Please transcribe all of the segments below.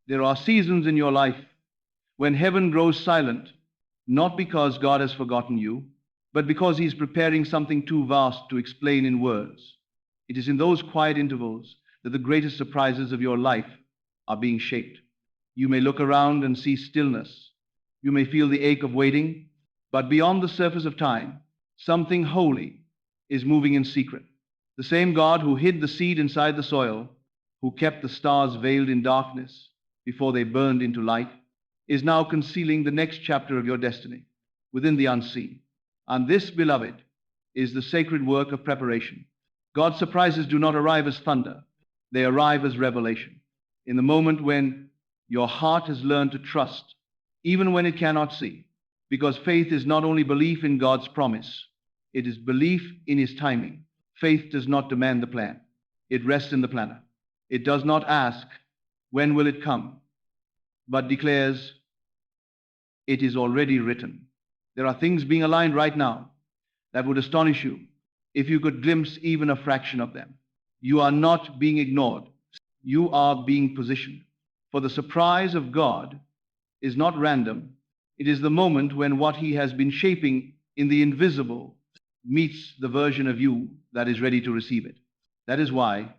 There are seasons in your life when heaven grows silent, not because God has forgotten you, but because He is preparing something too vast to explain in words. It is in those quiet intervals that the greatest surprises of your life are being shaped. You may look around and see stillness. You may feel the ache of waiting, but beyond the surface of time, something holy is moving in secret. The same God who hid the seed inside the soil, who kept the stars veiled in darkness before they burned into light, is now concealing the next chapter of your destiny within the unseen. And this, beloved, is the sacred work of preparation. God's surprises do not arrive as thunder, they arrive as revelation. In the moment when your heart has learned to trust, even when it cannot see, because faith is not only belief in God's promise, it is belief in His timing. Faith does not demand the plan, it rests in the planner. It does not ask, when will it come, but declares, it is already written. There are things being aligned right now that would astonish you if you could glimpse even a fraction of them. You are not being ignored, you are being positioned. For the surprise of God is not random, it is the moment when what He has been shaping in the invisible meets the version of you that is ready to receive it. That is why,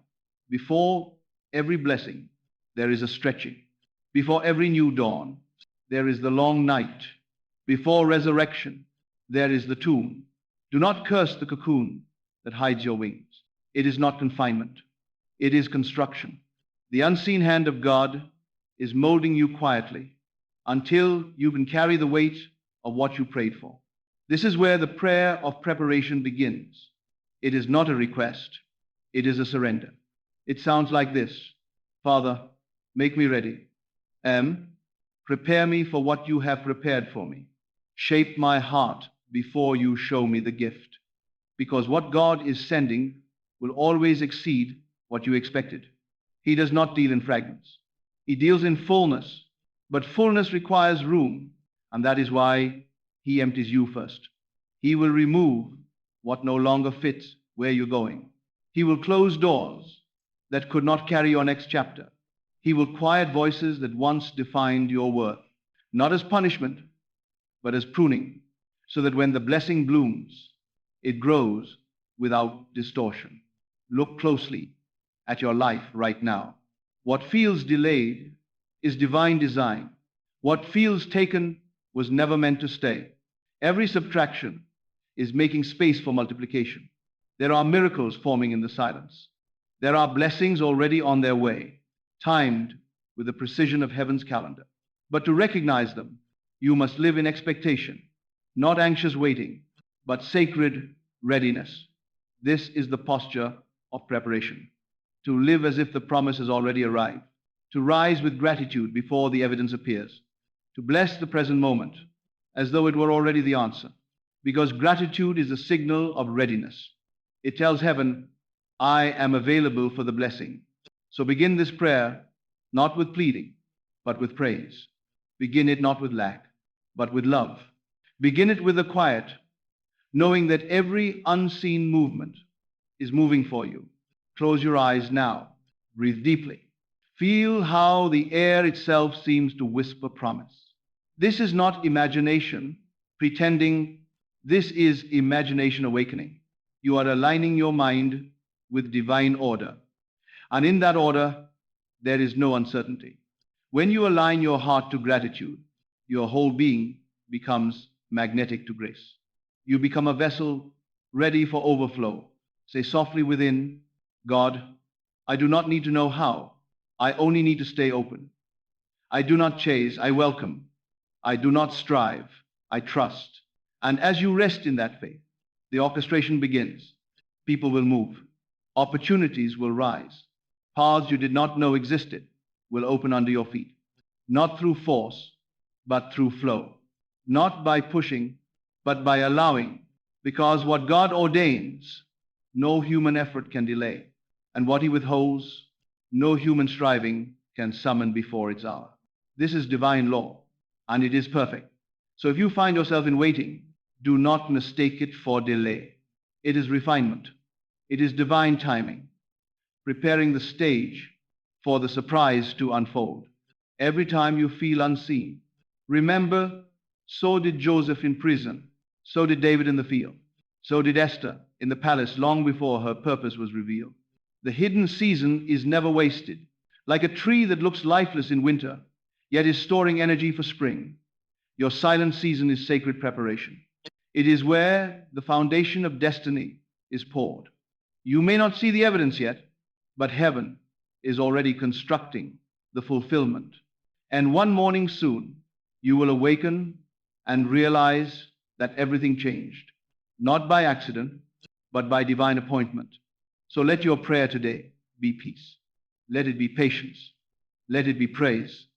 before every blessing, there is a stretching. Before every new dawn, there is the long night. Before resurrection, there is the tomb. Do not curse the cocoon that hides your wings. It is not confinement. It is construction. The unseen hand of God is molding you quietly until you can carry the weight of what you prayed for. This is where the prayer of preparation begins. It is not a request. It is a surrender. It sounds like this: Father, make me ready. Prepare me for what you have prepared for me. Shape my heart before you show me the gift. Because what God is sending will always exceed what you expected. He does not deal in fragments. He deals in fullness, but fullness requires room, and that is why He empties you first. He will remove what no longer fits where you're going. He will close doors that could not carry your next chapter. He will quiet voices that once defined your worth, not as punishment, but as pruning, so that when the blessing blooms, it grows without distortion. Look closely at your life right now. What feels delayed is divine design. What feels taken was never meant to stay. Every subtraction is making space for multiplication. There are miracles forming in the silence. There are blessings already on their way, timed with the precision of heaven's calendar. But to recognize them, you must live in expectation, not anxious waiting, but sacred readiness. This is the posture of preparation. To live as if the promise has already arrived, to rise with gratitude before the evidence appears, to bless the present moment as though it were already the answer, because gratitude is a signal of readiness. It tells heaven, I am available for the blessing. So begin this prayer not with pleading, but with praise. Begin it not with lack, but with love. Begin it with a quiet, knowing that every unseen movement is moving for you. Close your eyes now. Breathe deeply. Feel how the air itself seems to whisper promise. This is not imagination pretending. This is imagination awakening. You are aligning your mind with divine order. And in that order, there is no uncertainty. When you align your heart to gratitude, your whole being becomes magnetic to grace. You become a vessel ready for overflow. Say softly within, God, I do not need to know how. I only need to stay open. I do not chase, I welcome. I do not strive, I trust. And as you rest in that faith, the orchestration begins. People will move. Opportunities will rise. Paths you did not know existed will open under your feet. Not through force, but through flow. Not by pushing, but by allowing. Because what God ordains, no human effort can delay. And what He withholds, no human striving can summon before its hour. This is divine law, and it is perfect. So if you find yourself in waiting, do not mistake it for delay. It is refinement. It is divine timing, preparing the stage for the surprise to unfold. every time you feel unseen. Remember, so did Joseph in prison, so did David in the field, so did Esther in the palace long before her purpose was revealed. The hidden season is never wasted. Like a tree that looks lifeless in winter, yet is storing energy for spring, your silent season is sacred preparation. It is where the foundation of destiny is poured. You may not see the evidence yet, but heaven is already constructing the fulfillment. And one morning soon, you will awaken and realize that everything changed, not by accident, but by divine appointment. So let your prayer today be peace. Let it be patience. Let it be praise.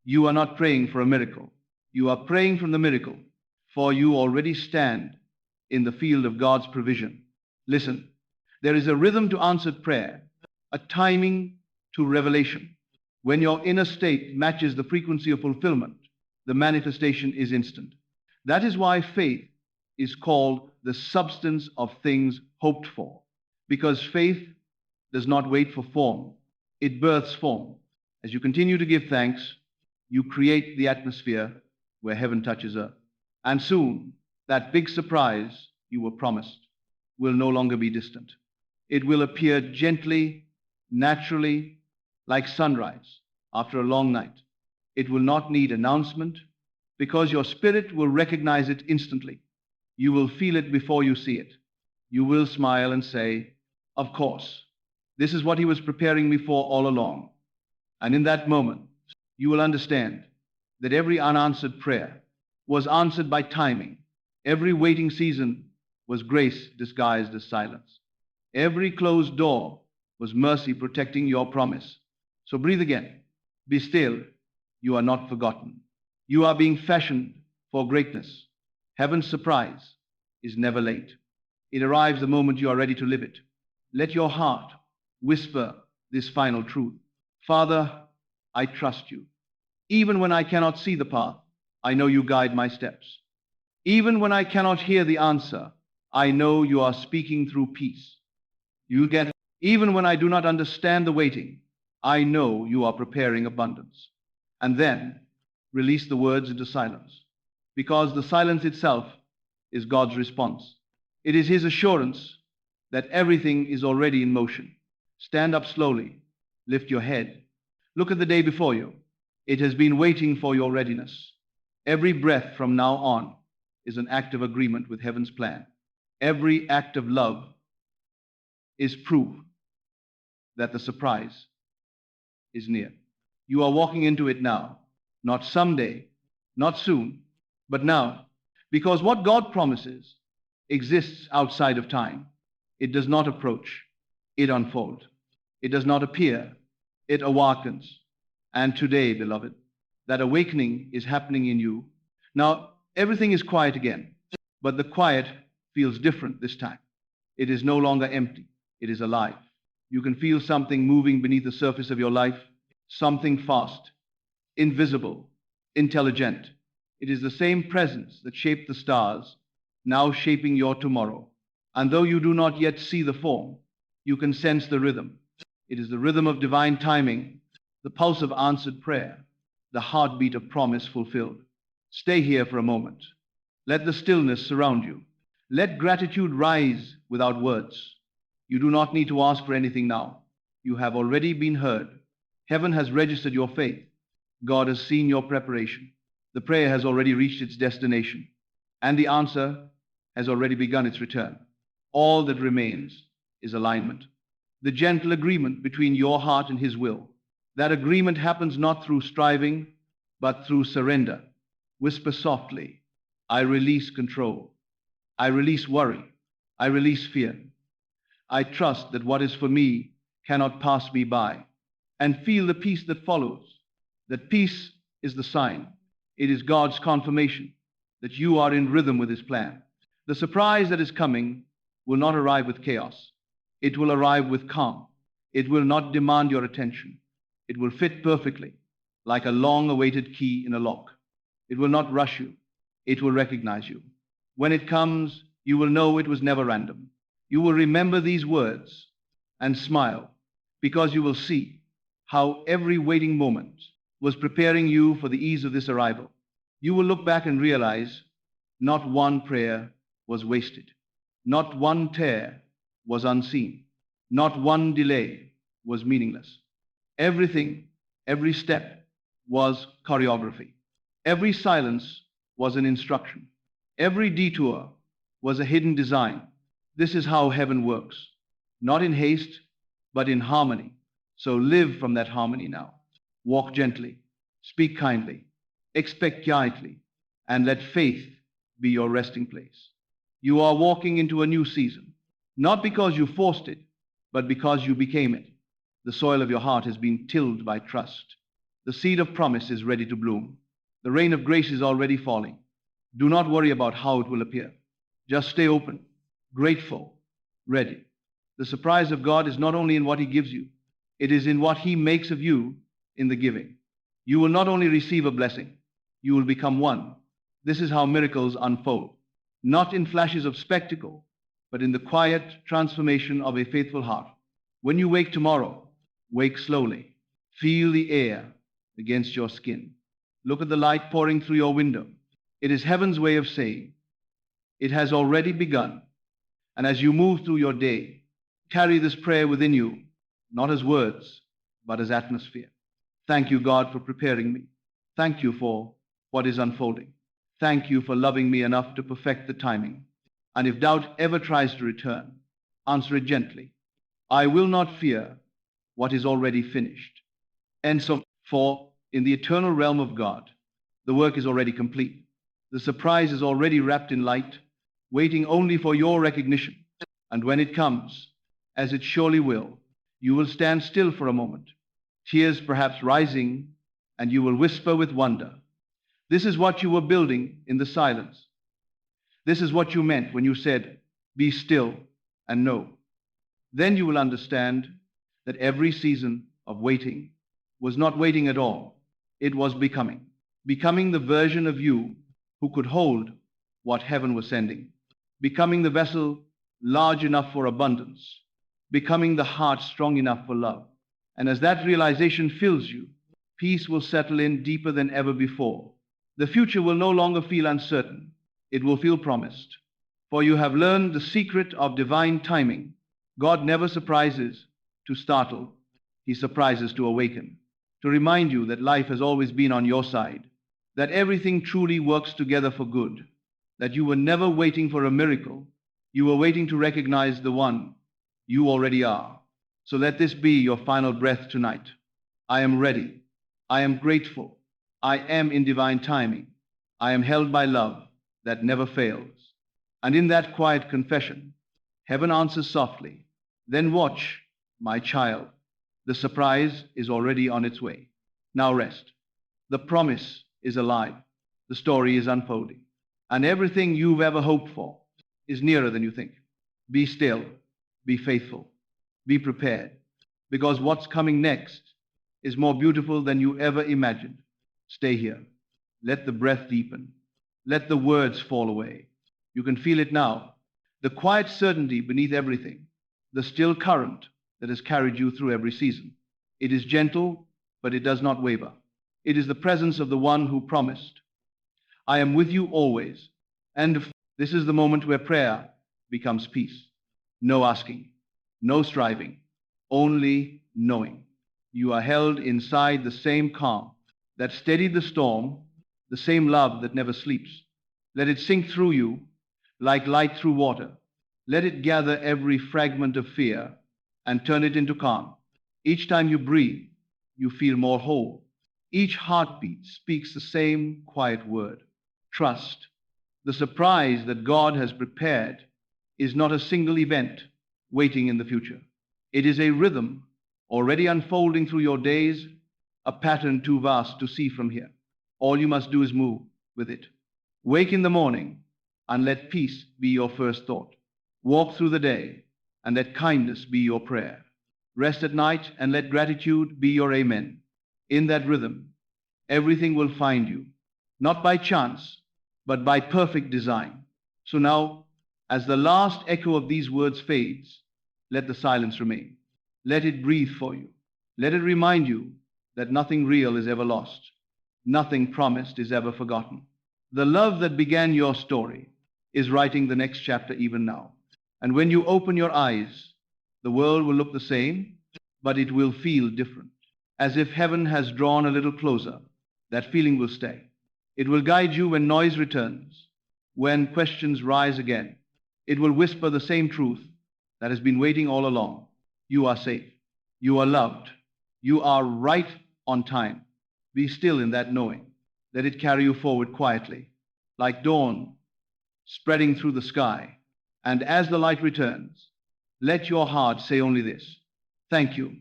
You are not praying for a miracle. You are praying from the miracle, for you already stand in the field of God's provision. Listen, there is a rhythm to answered prayer, a timing to revelation. When your inner state matches the frequency of fulfillment, the manifestation is instant. That is why faith is called the substance of things hoped for, because faith does not wait for form, it births form. As you continue to give thanks, you create the atmosphere where heaven touches earth. And soon, that big surprise you were promised will no longer be distant. It will appear gently, naturally, like sunrise after a long night. It will not need announcement because your spirit will recognize it instantly. You will feel it before you see it. You will smile and say, "Of course, this is what he was preparing me for all along." And in that moment, you will understand that every unanswered prayer was answered by timing. Every waiting season was grace disguised as silence. Every closed door was mercy protecting your promise. So breathe again. Be still. You are not forgotten. You are being fashioned for greatness. Heaven's surprise is never late. It arrives the moment you are ready to live it. Let your heart whisper this final truth. Father, I trust you. Even when I cannot see the path, I know you guide my steps. Even when I cannot hear the answer, I know you are speaking through peace. Even when I do not understand the waiting, I know you are preparing abundance. And then release the words into silence, because the silence itself is God's response. It is His assurance that everything is already in motion. Stand up slowly, lift your head, look at the day before you. It has been waiting for your readiness. Every breath from now on is an act of agreement with heaven's plan. Every act of love is proof that the surprise is near. You are walking into it now, not someday, not soon, but now, because what God promises exists outside of time. It does not approach, it unfolds. It does not appear, it awakens. And today, beloved, that awakening is happening in you. Now, everything is quiet again, but the quiet feels different this time. It is no longer empty, it is alive. You can feel something moving beneath the surface of your life, something fast, invisible, intelligent. It is the same presence that shaped the stars, now shaping your tomorrow. And though you do not yet see the form, you can sense the rhythm. It is the rhythm of divine timing, the pulse of answered prayer, the heartbeat of promise fulfilled. Stay here for a moment. Let the stillness surround you. Let gratitude rise without words. You do not need to ask for anything now. You have already been heard. Heaven has registered your faith. God has seen your preparation. The prayer has already reached its destination, and the answer has already begun its return. All that remains is alignment, the gentle agreement between your heart and His will. That agreement happens not through striving, but through surrender. Whisper softly, I release control. I release worry. I release fear. I trust that what is for me cannot pass me by. And feel the peace that follows. That peace is the sign. It is God's confirmation that you are in rhythm with His plan. The surprise that is coming will not arrive with chaos. It will arrive with calm. It will not demand your attention. It will fit perfectly, like a long-awaited key in a lock. It will not rush you. It will recognize you. When it comes, you will know it was never random. You will remember these words and smile, because you will see how every waiting moment was preparing you for the ease of this arrival. You will look back and realize not one prayer was wasted, not one tear was unseen, not one delay was meaningless. Everything, every step was choreography. Every silence was an instruction. Every detour was a hidden design. This is how heaven works, not in haste, but in harmony. So live from that harmony now. Walk gently, speak kindly, expect quietly, and let faith be your resting place. You are walking into a new season, not because you forced it, but because you became it. The soil of your heart has been tilled by trust. The seed of promise is ready to bloom. The rain of grace is already falling. Do not worry about how it will appear. Just stay open, grateful, ready. The surprise of God is not only in what He gives you, it is in what He makes of you in the giving. You will not only receive a blessing, you will become one. This is how miracles unfold, not in flashes of spectacle, but in the quiet transformation of a faithful heart. When you wake tomorrow, wake slowly. Feel the air against your skin. Look at the light pouring through your window. It is heaven's way of saying, it has already begun. And as you move through your day, carry this prayer within you, not as words, but as atmosphere. Thank you, God, for preparing me. Thank you for what is unfolding. Thank you for loving me enough to perfect the timing. And if doubt ever tries to return, answer it gently. I will not fear what is already finished. And so, for in the eternal realm of God, the work is already complete. The surprise is already wrapped in light, waiting only for your recognition. And when it comes, as it surely will, you will stand still for a moment, tears perhaps rising, and you will whisper with wonder, this is what you were building in the silence. This is what you meant when you said, be still and know. Then you will understand that every season of waiting was not waiting at all. It was becoming the version of you who could hold what heaven was sending, becoming the vessel large enough for abundance, becoming the heart strong enough for love. And as that realization fills you, peace will settle in deeper than ever before. The future will no longer feel uncertain. It will feel promised. For you have learned the secret of divine timing. God never surprises to startle. He surprises to awaken, to remind you that life has always been on your side, that everything truly works together for good, that you were never waiting for a miracle. You were waiting to recognize the one you already are. So let this be your final breath tonight. I am ready. I am grateful. I am in divine timing. I am held by love that never fails. And in that quiet confession, heaven answers softly, then watch, my child. The surprise is already on its way. Now rest. The promise is alive. The story is unfolding. And everything you've ever hoped for is nearer than you think. Be still. Be faithful. Be prepared. Because what's coming next is more beautiful than you ever imagined. Stay here. Let the breath deepen. Let the words fall away. You can feel it now. The quiet certainty beneath everything. The still current that has carried you through every season. It is gentle, but it does not waver. It is the presence of the one who promised, I am with you always. And this is the moment where prayer becomes peace. No asking, no striving, only knowing. You are held inside the same calm that steadied the storm, the same love that never sleeps. Let it sink through you like light through water. Let it gather every fragment of fear and turn it into calm. Each time you breathe, you feel more whole. Each heartbeat speaks the same quiet word. Trust. The surprise that God has prepared is not a single event waiting in the future. It is a rhythm already unfolding through your days, a pattern too vast to see from here. All you must do is move with it. Wake in the morning and let peace be your first thought. Walk through the day and let kindness be your prayer. Rest at night and let gratitude be your amen. In that rhythm, everything will find you, not by chance, but by perfect design. So now, as the last echo of these words fades, let the silence remain. Let it breathe for you. Let it remind you that nothing real is ever lost, nothing promised is ever forgotten. The love that began your story is writing the next chapter even now. And when you open your eyes, the world will look the same, but it will feel different. As if heaven has drawn a little closer, that feeling will stay. It will guide you when noise returns, when questions rise again. It will whisper the same truth that has been waiting all along. You are safe. You are loved. You are right on time. Be still in that knowing. Let it carry you forward quietly, like dawn spreading through the sky. And as the light returns, let your heart say only this: thank you.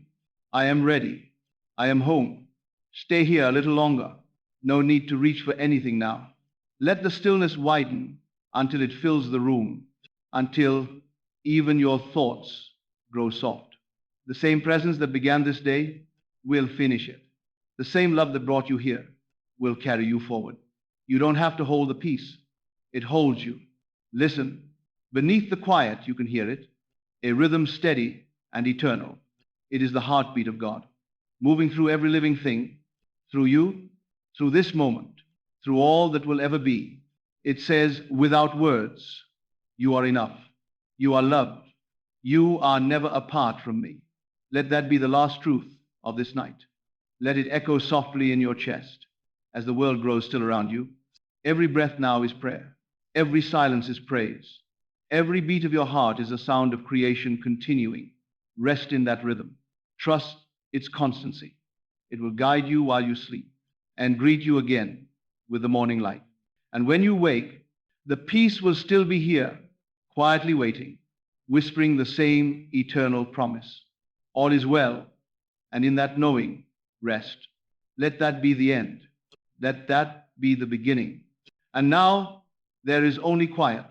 I am ready. I am home. Stay here a little longer. No need to reach for anything now. Let the stillness widen until it fills the room, until even your thoughts grow soft. The same presence that began this day will finish it. The same love that brought you here will carry you forward. You don't have to hold the peace. It holds you. Listen. Beneath the quiet, you can hear it, a rhythm steady and eternal. It is the heartbeat of God, moving through every living thing, through you, through this moment, through all that will ever be. It says, without words, you are enough. You are loved. You are never apart from me. Let that be the last truth of this night. Let it echo softly in your chest as the world grows still around you. Every breath now is prayer. Every silence is praise. Every beat of your heart is a sound of creation continuing. Rest in that rhythm. Trust its constancy. It will guide you while you sleep and greet you again with the morning light. And when you wake, the peace will still be here, quietly waiting, whispering the same eternal promise. All is well, and in that knowing, rest. Let that be the end. Let that be the beginning. And now there is only quiet.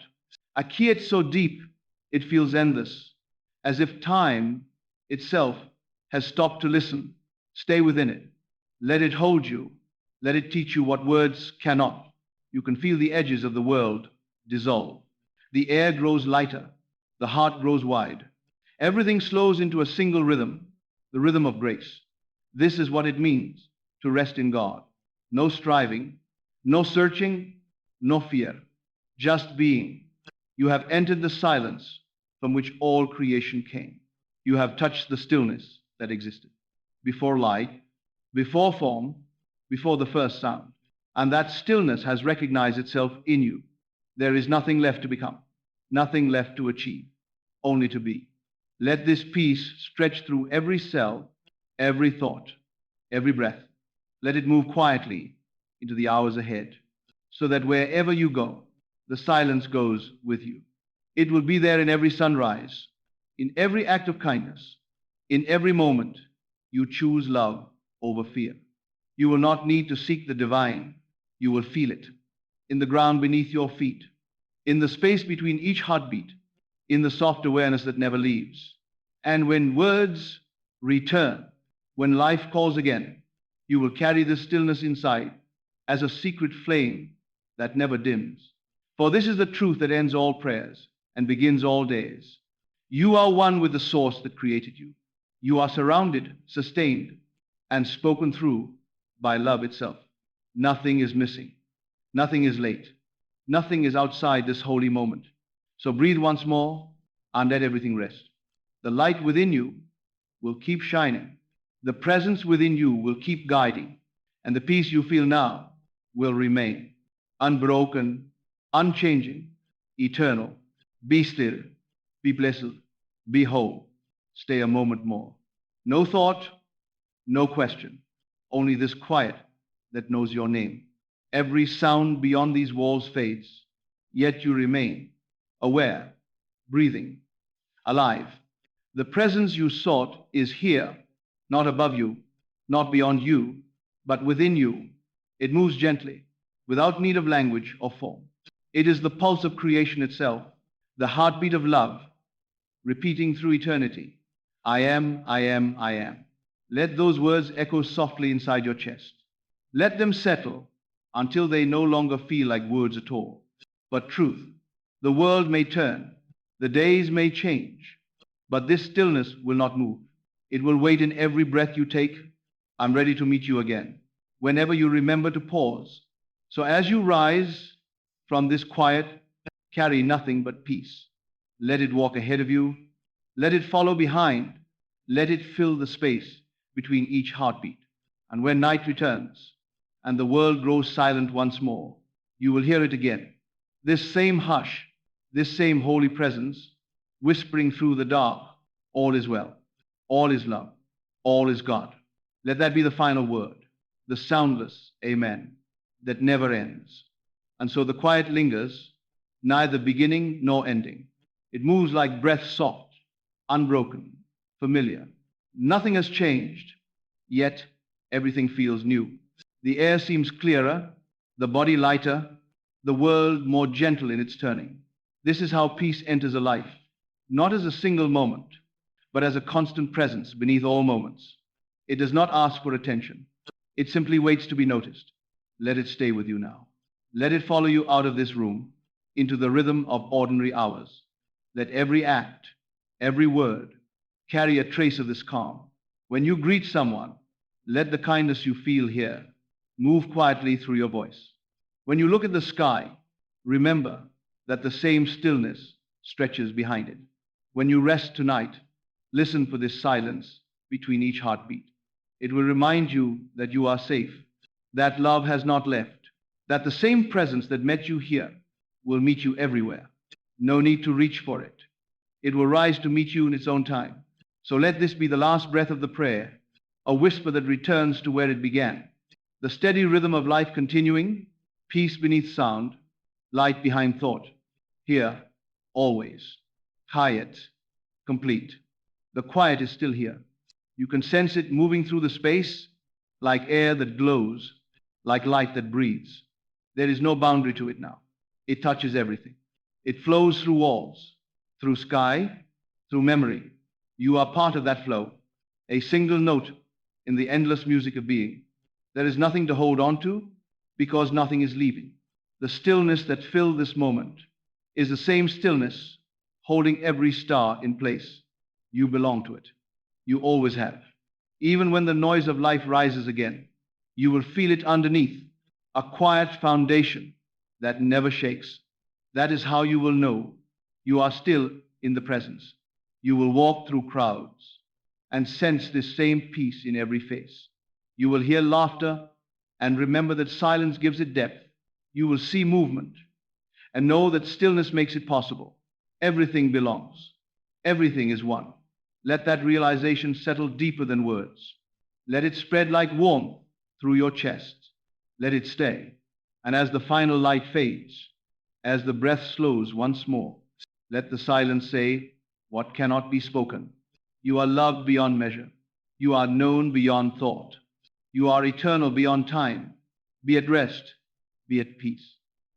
A quiet so deep it feels endless, as if time itself has stopped to listen. Stay within it. Let it hold you. Let it teach you what words cannot. You can feel the edges of the world dissolve. The air grows lighter. The heart grows wide. Everything slows into a single rhythm, the rhythm of grace. This is what it means to rest in God. No striving, no searching, no fear, just being. You have entered the silence from which all creation came. You have touched the stillness that existed before light, before form, before the first sound. And that stillness has recognized itself in you. There is nothing left to become, nothing left to achieve, only to be. Let this peace stretch through every cell, every thought, every breath. Let it move quietly into the hours ahead, so that wherever you go, the silence goes with you. It will be there in every sunrise, in every act of kindness, in every moment you choose love over fear. You will not need to seek the divine. You will feel it in the ground beneath your feet, in the space between each heartbeat, in the soft awareness that never leaves. And when words return, when life calls again, you will carry this stillness inside as a secret flame that never dims. For this is the truth that ends all prayers and begins all days. You are one with the source that created you. You are surrounded, sustained, and spoken through by love itself. Nothing is missing. Nothing is late. Nothing is outside this holy moment. So breathe once more and let everything rest. The light within you will keep shining. The presence within you will keep guiding. And the peace you feel now will remain unbroken, unchanging, eternal. Be still, be blessed, be whole. Stay a moment more. No thought, no question, only this quiet that knows your name. Every sound beyond these walls fades, yet you remain aware, breathing, alive. The presence you sought is here, not above you, not beyond you, but within you. It moves gently, without need of language or form. It is the pulse of creation itself, the heartbeat of love, repeating through eternity. I am, I am, I am. Let those words echo softly inside your chest. Let them settle until they no longer feel like words at all, but truth. The world may turn, the days may change, but this stillness will not move. It will wait in every breath you take, I'm ready to meet you again, whenever you remember to pause. So as you rise from this quiet, carry nothing but peace. Let it walk ahead of you. Let it follow behind. Let it fill the space between each heartbeat. And when night returns and the world grows silent once more, you will hear it again. This same hush, this same holy presence, whispering through the dark, all is well, all is love, all is God. Let that be the final word, the soundless amen that never ends. And so the quiet lingers, neither beginning nor ending. It moves like breath soft, unbroken, familiar. Nothing has changed, yet everything feels new. The air seems clearer, the body lighter, the world more gentle in its turning. This is how peace enters a life, not as a single moment, but as a constant presence beneath all moments. It does not ask for attention. It simply waits to be noticed. Let it stay with you now. Let it follow you out of this room into the rhythm of ordinary hours. Let every act, every word carry a trace of this calm. When you greet someone, let the kindness you feel here move quietly through your voice. When you look at the sky, remember that the same stillness stretches behind it. When you rest tonight, listen for this silence between each heartbeat. It will remind you that you are safe, that love has not left, that the same presence that met you here will meet you everywhere. No need to reach for it. It will rise to meet you in its own time. So let this be the last breath of the prayer, a whisper that returns to where it began. The steady rhythm of life continuing, peace beneath sound, light behind thought. Here, always, quiet, complete. The quiet is still here. You can sense it moving through the space like air that glows, like light that breathes. There is no boundary to it now. It touches everything. It flows through walls, through sky, through memory. You are part of that flow, a single note in the endless music of being. There is nothing to hold on to because nothing is leaving. The stillness that filled this moment is the same stillness holding every star in place. You belong to it. You always have. Even when the noise of life rises again, you will feel it underneath, a quiet foundation that never shakes. That is how you will know you are still in the presence. You will walk through crowds and sense this same peace in every face. You will hear laughter and remember that silence gives it depth. You will see movement and know that stillness makes it possible. Everything belongs. Everything is one. Let that realization settle deeper than words. Let it spread like warmth through your chest. Let it stay. And as the final light fades, as the breath slows once more, let the silence say what cannot be spoken. You are loved beyond measure. You are known beyond thought. You are eternal beyond time. Be at rest. Be at peace.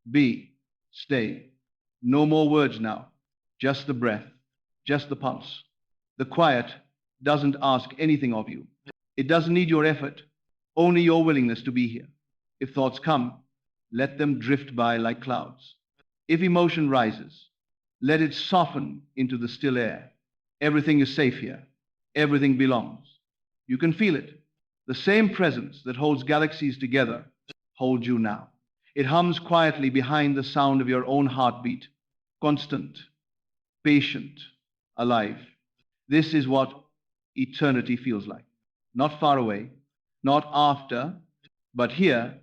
Be. Stay. No more words now. Just the breath. Just the pulse. The quiet doesn't ask anything of you. It doesn't need your effort, only your willingness to be here. If thoughts come, let them drift by like clouds. If emotion rises, let it soften into the still air. Everything is safe here. Everything belongs. You can feel it. The same presence that holds galaxies together holds you now. It hums quietly behind the sound of your own heartbeat. Constant, patient, alive. This is what eternity feels like. Not far away, not after, but here,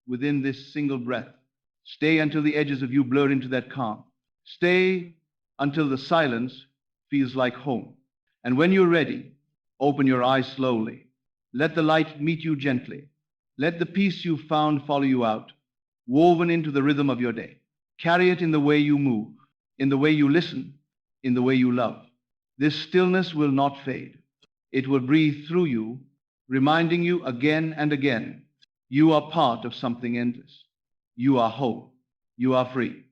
within this single breath. Stay until the edges of you blur into that calm. Stay until the silence feels like home. And when you're ready, open your eyes slowly. Let the light meet you gently. Let the peace you've found follow you out, woven into the rhythm of your day. Carry it in the way you move, in the way you listen, in the way you love. This stillness will not fade. It will breathe through you, reminding you again and again, you are part of something endless. You are whole. You are free.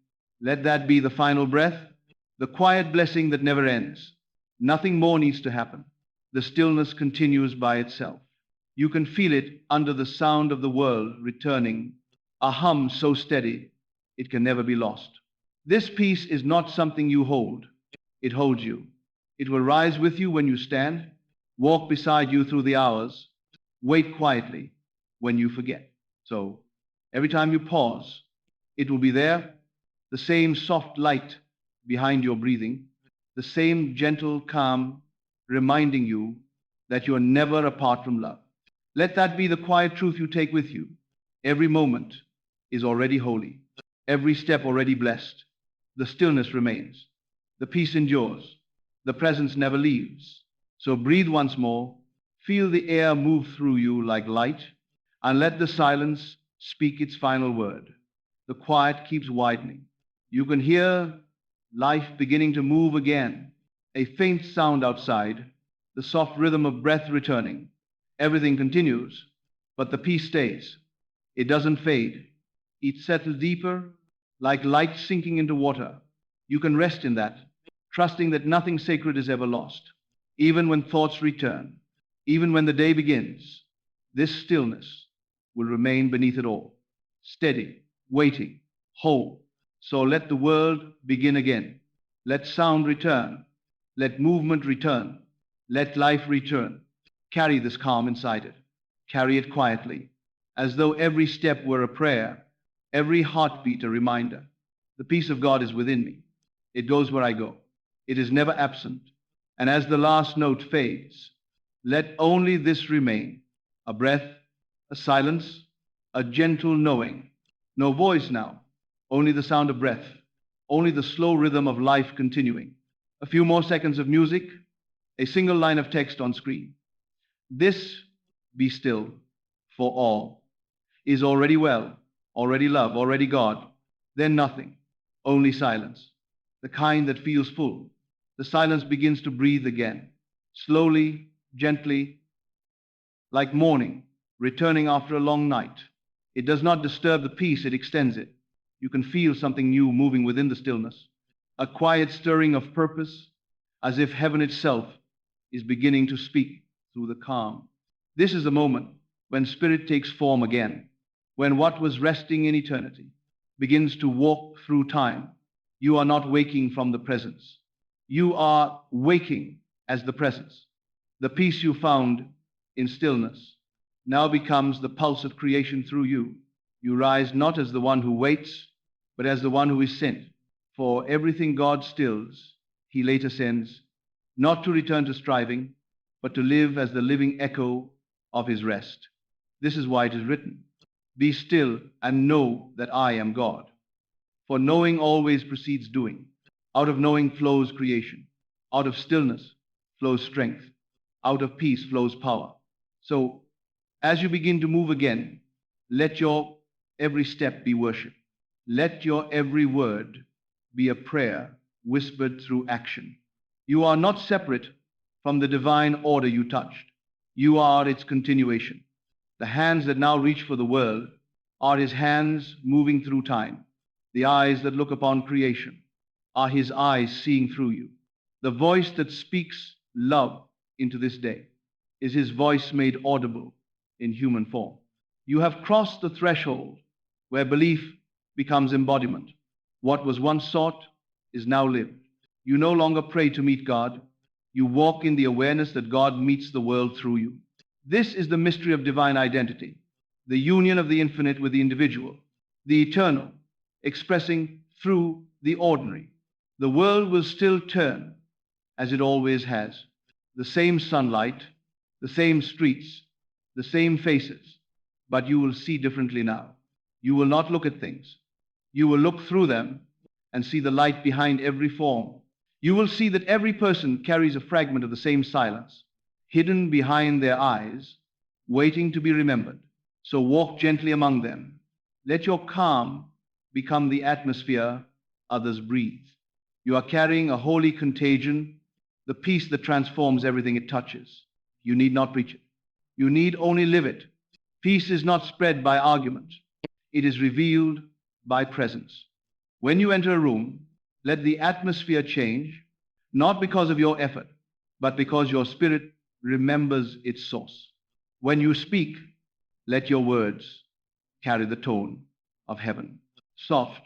Let that be the final breath, the quiet blessing that never ends. Nothing more needs to happen. The stillness continues by itself. You can feel it under the sound of the world returning, a hum so steady it can never be lost. This peace is not something you hold. It holds you. It will rise with you when you stand, walk beside you through the hours, Wait quietly when you forget. So every time you pause, it will be there, the same soft light behind your breathing, the same gentle calm reminding you that you are never apart from love. Let that be the quiet truth you take with you. Every moment is already holy, every step already blessed. The stillness remains, the peace endures, the presence never leaves. So breathe once more, feel the air move through you like light, and let the silence speak its final word. The quiet keeps widening. You can hear life beginning to move again, a faint sound outside, the soft rhythm of breath returning. Everything continues, but the peace stays. It doesn't fade. It settles deeper, like light sinking into water. You can rest in that, trusting that nothing sacred is ever lost. Even when thoughts return, even when the day begins, this stillness will remain beneath it all, steady, waiting, whole. So let the world begin again. Let sound return. Let movement return. Let life return. Carry this calm inside it. Carry it quietly, as though every step were a prayer, every heartbeat a reminder. The peace of God is within me. It goes where I go. It is never absent. And as the last note fades, let only this remain, a breath, a silence, a gentle knowing. No voice now, only the sound of breath, only the slow rhythm of life continuing. A few more seconds of music, a single line of text on screen. This, be still, for all, is already well, already love, already God. Then nothing, only silence, the kind that feels full. The silence begins to breathe again, slowly, gently, like morning, returning after a long night. It does not disturb the peace, it extends it. You can feel something new moving within the stillness, a quiet stirring of purpose, as if heaven itself is beginning to speak through the calm. This is the moment when spirit takes form again, when what was resting in eternity begins to walk through time. You are not waking from the presence. You are waking as the presence. The peace you found in stillness now becomes the pulse of creation through you. You rise not as the one who waits, but as the one who is sent. For everything God stills, he later sends, not to return to striving, but to live as the living echo of his rest. This is why it is written, "Be still and know that I am God." For knowing always precedes doing. Out of knowing flows creation. Out of stillness flows strength. Out of peace flows power. So, as you begin to move again, let your every step be worship. Let your every word be a prayer whispered through action. You are not separate from the divine order you touched. You are its continuation. The hands that now reach for the world are his hands moving through time. The eyes that look upon creation are his eyes seeing through you. The voice that speaks love into this day is his voice made audible in human form. You have crossed the threshold where belief becomes embodiment. What was once sought is now lived. You no longer pray to meet God. You walk in the awareness that God meets the world through you. This is the mystery of divine identity, the union of the infinite with the individual, the eternal expressing through the ordinary. The world will still turn as it always has. The same sunlight, the same streets, the same faces, but you will see differently now. You will not look at things. You will look through them and see the light behind every form. You will see that every person carries a fragment of the same silence, hidden behind their eyes, waiting to be remembered. So walk gently among them. Let your calm become the atmosphere others breathe. You are carrying a holy contagion, the peace that transforms everything it touches. You need not preach it. You need only live it. Peace is not spread by argument. It is revealed by presence. When you enter a room, let the atmosphere change, not because of your effort, but because your spirit remembers its source. When you speak, let your words carry the tone of heaven. Soft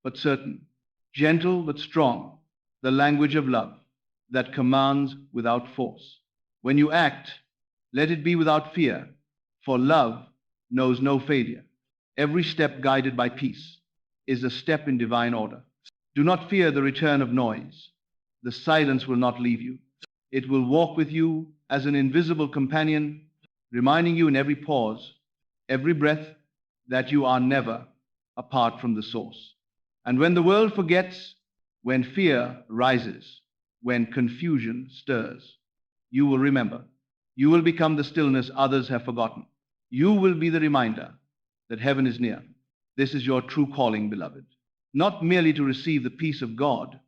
but certain, gentle but strong, the language of love that commands without force. When you act, Let it be without fear, for love knows no failure. Every step guided by peace is a step in divine order. Do not fear the return of noise. The silence will not leave you. It will walk with you as an invisible companion, reminding you in every pause, every breath, that you are never apart from the source. And when the world forgets, when fear rises, when confusion stirs, you will remember. You will become the stillness others have forgotten. You will be the reminder that heaven is near. This is your true calling, beloved. Not merely to receive the peace of God,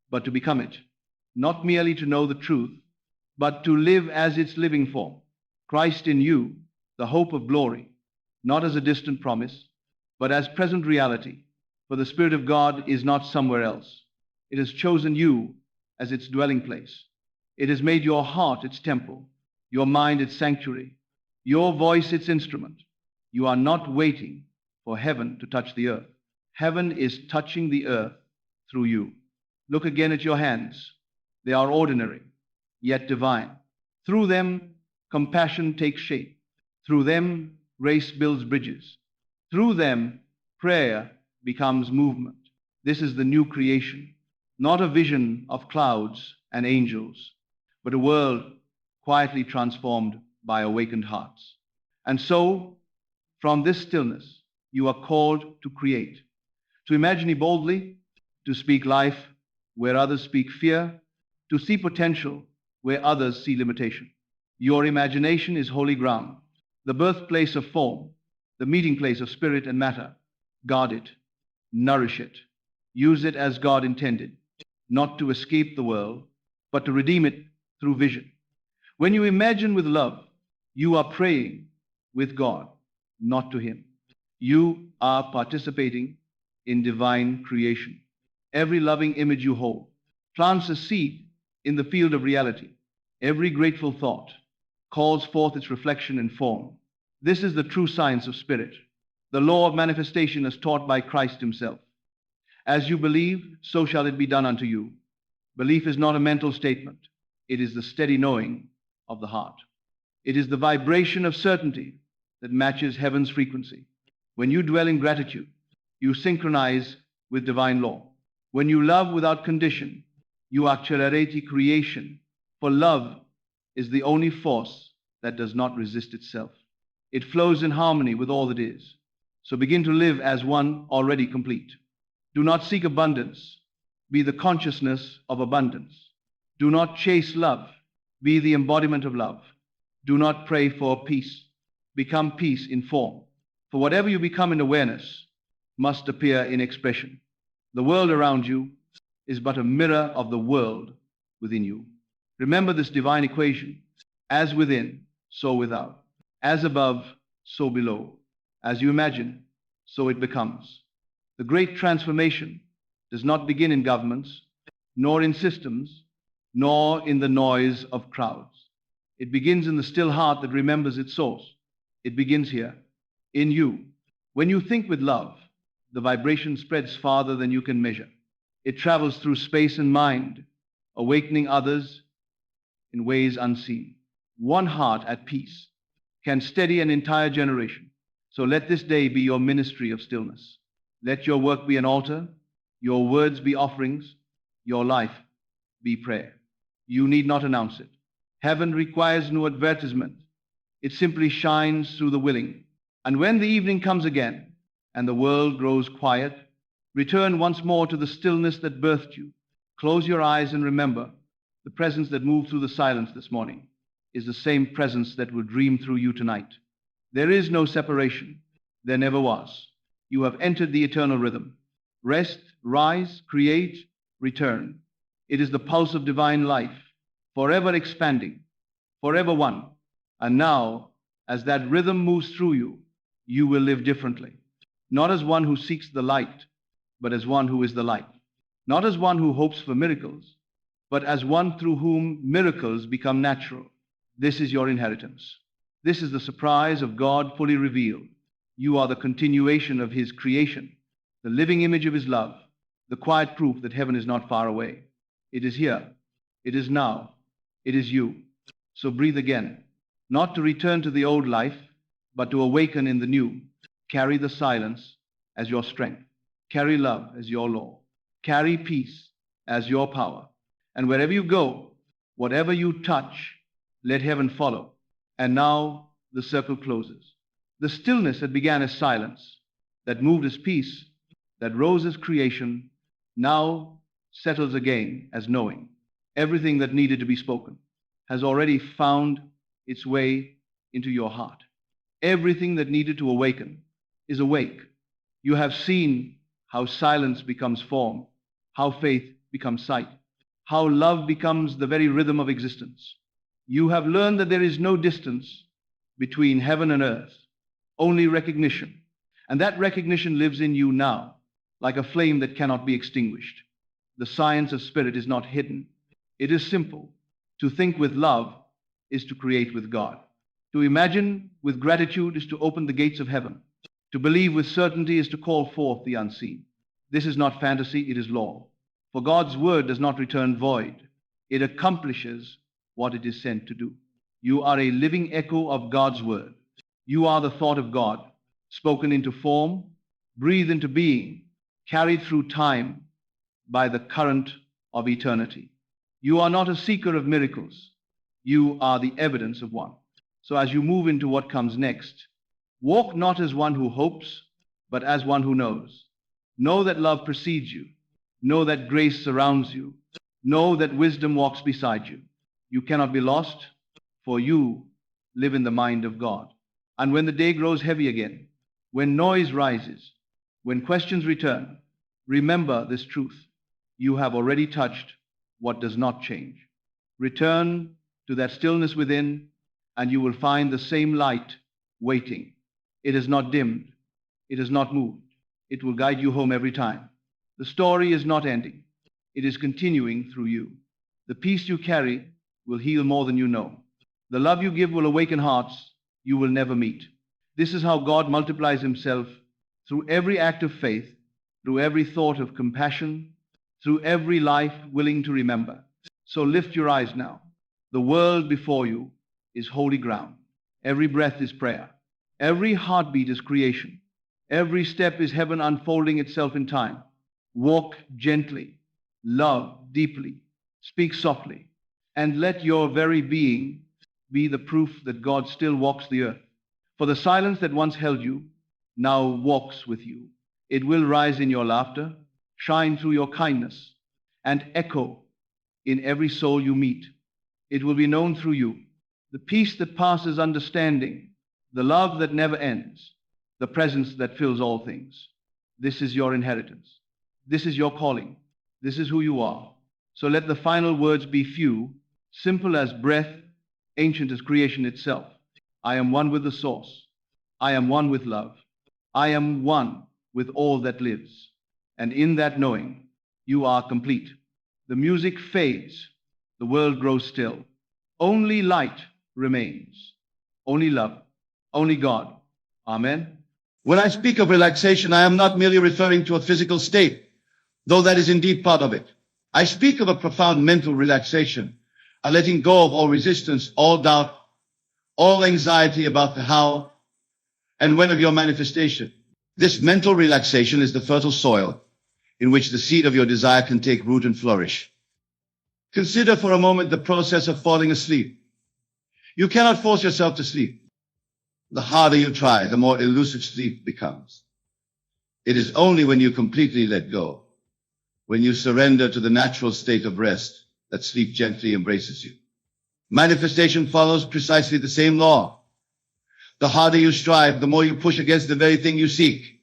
but to become it. Not merely to know the truth, but to live as its living form. Christ in you, the hope of glory, not as a distant promise, but as present reality. For the Spirit of God is not somewhere else. It has chosen you as its dwelling place. It has made your heart its temple, your mind its sanctuary, your voice its instrument. You are not waiting for heaven to touch the earth. Heaven is touching the earth through you. Look again at your hands. They are ordinary, yet divine. Through them, compassion takes shape. Through them, grace builds bridges. Through them, prayer becomes movement. This is the new creation, not a vision of clouds and angels, but a world quietly transformed by awakened hearts. And so, from this stillness, you are called to create, to imagine boldly, to speak life where others speak fear, to see potential where others see limitation. Your imagination is holy ground, the birthplace of form, the meeting place of spirit and matter. Guard it, nourish it, use it as God intended, not to escape the world, but to redeem it through vision. When you imagine with love, you are praying with God, not to Him. You are participating in divine creation. Every loving image you hold plants a seed in the field of reality. Every grateful thought calls forth its reflection in form. This is the true science of spirit, the law of manifestation as taught by Christ Himself. As you believe, so shall it be done unto you. Belief is not a mental statement. It is the steady knowing of the heart. It is the vibration of certainty that matches heaven's frequency. When you dwell in gratitude, you synchronize with divine law. When you love without condition, you accelerate creation, for love is the only force that does not resist itself. It flows in harmony with all that is. So begin to live as one already complete. Do not seek abundance. Be the consciousness of abundance. Do not chase love. Be the embodiment of love. Do not pray for peace. Become peace in form. For whatever you become in awareness must appear in expression. The world around you is but a mirror of the world within you. Remember this divine equation: as within, so without. As above, so below. As you imagine, so it becomes. The great transformation does not begin in governments, nor in systems, nor in the noise of crowds. It begins in the still heart that remembers its source. It begins here, in you. When you think with love, the vibration spreads farther than you can measure. It travels through space and mind, awakening others in ways unseen. One heart at peace can steady an entire generation. So let this day be your ministry of stillness. Let your work be an altar, your words be offerings, your life be prayer. You need not announce it. Heaven requires no advertisement. It simply shines through the willing. And when the evening comes again and the world grows quiet, return once more to the stillness that birthed you. Close your eyes and remember the presence that moved through the silence this morning is the same presence that will dream through you tonight. There is no separation. There never was. You have entered the eternal rhythm. Rest, rise, create, return. It is the pulse of divine life, forever expanding, forever one. And now, as that rhythm moves through you, you will live differently. Not as one who seeks the light, but as one who is the light. Not as one who hopes for miracles, but as one through whom miracles become natural. This is your inheritance. This is the surprise of God fully revealed. You are the continuation of His creation, the living image of His love, the quiet proof that heaven is not far away. It is here. It is now. It is you. So breathe again. not to return to the old life, but to awaken in the new. Carry the silence as your strength. Carry love as your law. Carry peace as your power. And wherever you go, whatever you touch, let heaven follow. And now the circle closes. The stillness that began as silence, that moved as peace, that rose as creation, now settles again as knowing. Everything that needed to be spoken has already found its way into your heart. Everything that needed to awaken is awake. You have seen how silence becomes form, how faith becomes sight, how love becomes the very rhythm of existence. You have learned that there is no distance between heaven and earth, only recognition. And that recognition lives in you now, like a flame that cannot be extinguished. The science of spirit is not hidden. It is simple. To think with love is to create with God. To imagine with gratitude is to open the gates of heaven. To believe with certainty is to call forth the unseen. This is not fantasy, it is law. For God's word does not return void. It accomplishes what it is sent to do. You are a living echo of God's word. You are the thought of God, spoken into form, breathed into being, carried through time by the current of eternity. You are not a seeker of miracles. You are the evidence of one. So as you move into what comes next, walk not as one who hopes, but as one who knows. Know that love precedes you. Know that grace surrounds you. Know that wisdom walks beside you. You cannot be lost, for you live in the mind of God. And when the day grows heavy again, when noise rises, when questions return, remember this truth. You have already touched what does not change. Return to that stillness within, and you will find the same light waiting. It is not dimmed. It is not moved. It will guide you home every time. The story is not ending. It is continuing through you. The peace you carry will heal more than you know. The love you give will awaken hearts you will never meet. This is how God multiplies himself through every act of faith, through every thought of compassion, through every life willing to remember. So lift your eyes now. The world before you is holy ground. Every breath is prayer. Every heartbeat is creation. Every step is heaven unfolding itself in time. Walk gently, love deeply, speak softly, and let your very being be the proof that God still walks the earth. For the silence that once held you now walks with you. It will rise in your laughter, shine through your kindness, and echo in every soul you meet. It will be known through you. The peace that passes understanding, the love that never ends, the presence that fills all things. This is your inheritance. This is your calling. This is who you are. So let the final words be few, simple as breath, ancient as creation itself. I am one with the source. I am one with love. I am one with all that lives. And in that knowing, you are complete. The music fades. The world grows still. Only light remains. Only love. Only God. Amen. When I speak of relaxation, I am not merely referring to a physical state, though that is indeed part of it. I speak of a profound mental relaxation, a letting go of all resistance, all doubt, all anxiety about the how and when of your manifestation. This mental relaxation is the fertile soil in which the seed of your desire can take root and flourish. Consider for a moment the process of falling asleep. You cannot force yourself to sleep. The harder you try, the more elusive sleep becomes. It is only when you completely let go, when you surrender to the natural state of rest, that sleep gently embraces you. Manifestation follows precisely the same law. The harder you strive, the more you push against the very thing you seek.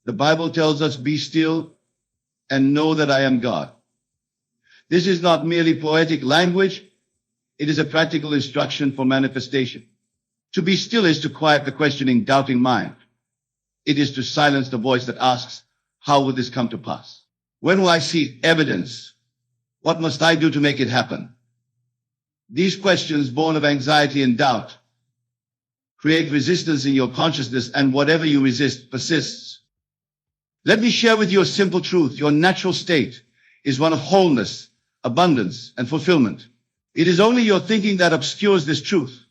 The Bible tells us, be still and know that I am God. This is not merely poetic language. It is a practical instruction for manifestation. To be still is to quiet the questioning, doubting mind. It is to silence the voice that asks, how will this come to pass? When will I see evidence? What must I do to make it happen? These questions, born of anxiety and doubt, create resistance in your consciousness, and whatever you resist persists. Let me share with you a simple truth. Your natural state is one of wholeness, abundance, and fulfillment. It is only your thinking that obscures this truth.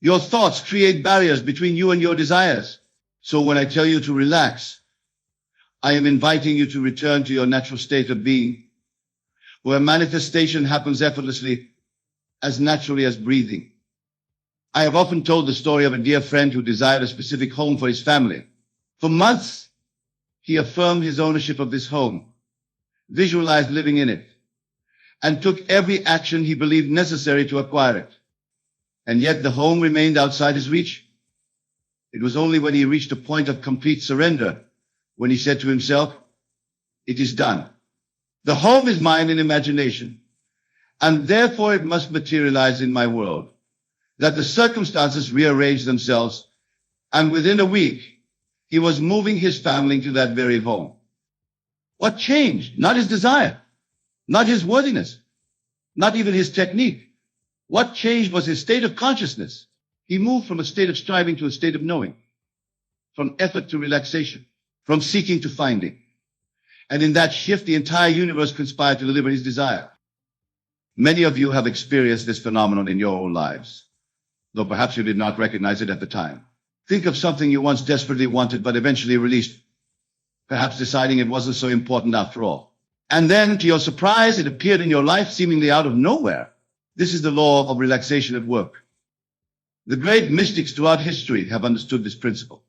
Your thoughts create barriers between you and your desires. So when I tell you to relax, I am inviting you to return to your natural state of being, where manifestation happens effortlessly, as naturally as breathing. I have often told the story of a dear friend who desired a specific home for his family. For months, he affirmed his ownership of this home, visualized living in it, and took every action he believed necessary to acquire it. And yet the home remained outside his reach. It was only when he reached a point of complete surrender, when he said to himself, "It is done. The home is mine in imagination, and therefore it must materialize in my world," that the circumstances rearranged themselves, and within a week, he was moving his family to that very home. What changed? Not his desire, not his worthiness, not even his technique. What changed was his state of consciousness. He moved from a state of striving to a state of knowing, from effort to relaxation, from seeking to finding. And in that shift, the entire universe conspired to deliver his desire. Many of you have experienced this phenomenon in your own lives, though perhaps you did not recognize it at the time. Think of something you once desperately wanted but eventually released, perhaps deciding it wasn't so important after all. And then, to your surprise, it appeared in your life seemingly out of nowhere. This is the law of relaxation at work. The great mystics throughout history have understood this principle.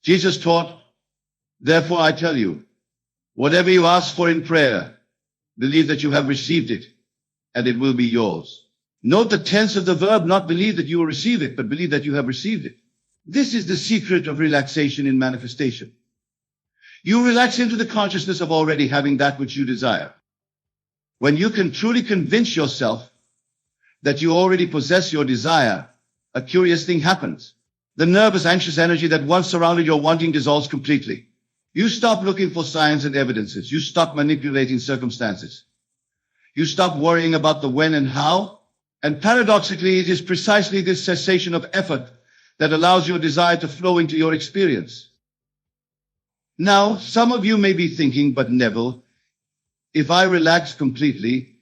Jesus taught, "Therefore I tell you, whatever you ask for in prayer, believe that you have received it, and it will be yours." Note the tense of the verb, not believe that you will receive it, but believe that you have received it. This is the secret of relaxation in manifestation. You relax into the consciousness of already having that which you desire. When you can truly convince yourself that you already possess your desire, a curious thing happens. The nervous, anxious energy that once surrounded your wanting dissolves completely. You stop looking for signs and evidences. You stop manipulating circumstances. You stop worrying about the when and how. And paradoxically, it is precisely this cessation of effort that allows your desire to flow into your experience. Now, some of you may be thinking, "But Neville, if I relax completely,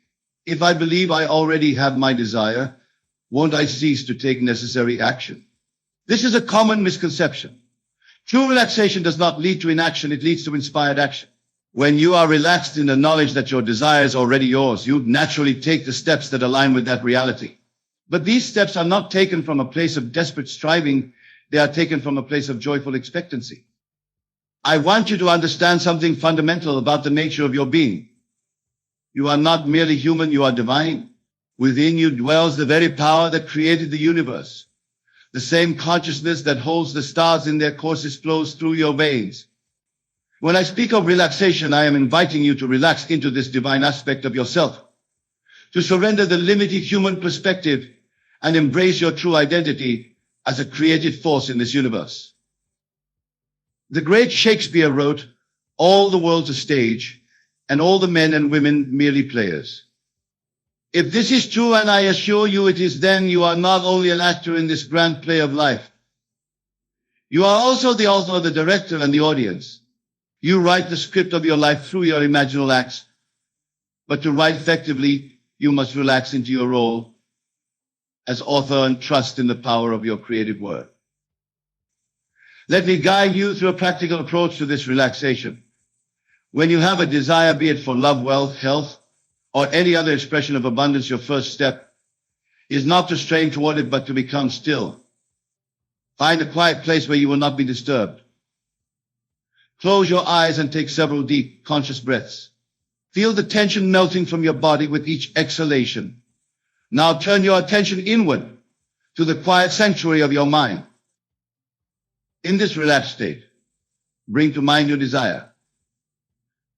if I believe I already have my desire, won't I cease to take necessary action?" This is a common misconception. True relaxation does not lead to inaction, it leads to inspired action. When you are relaxed in the knowledge that your desire is already yours, you naturally take the steps that align with that reality. But these steps are not taken from a place of desperate striving, they are taken from a place of joyful expectancy. I want you to understand something fundamental about the nature of your being. You are not merely human, you are divine. Within you dwells the very power that created the universe. The same consciousness that holds the stars in their courses flows through your veins. When I speak of relaxation, I am inviting you to relax into this divine aspect of yourself, to surrender the limited human perspective and embrace your true identity as a creative force in this universe. The great Shakespeare wrote, "All the world's a stage, and all the men and women merely players." If this is true, and I assure you it is, then you are not only an actor in this grand play of life. You are also the author, the director, and the audience. You write the script of your life through your imaginal acts. But to write effectively, you must relax into your role as author and trust in the power of your creative word. Let me guide you through a practical approach to this relaxation. When you have a desire, be it for love, wealth, health, or any other expression of abundance, your first step is not to strain toward it, but to become still. Find a quiet place where you will not be disturbed. Close your eyes and take several deep, conscious breaths. Feel the tension melting from your body with each exhalation. Now turn your attention inward to the quiet sanctuary of your mind. In this relaxed state, bring to mind your desire.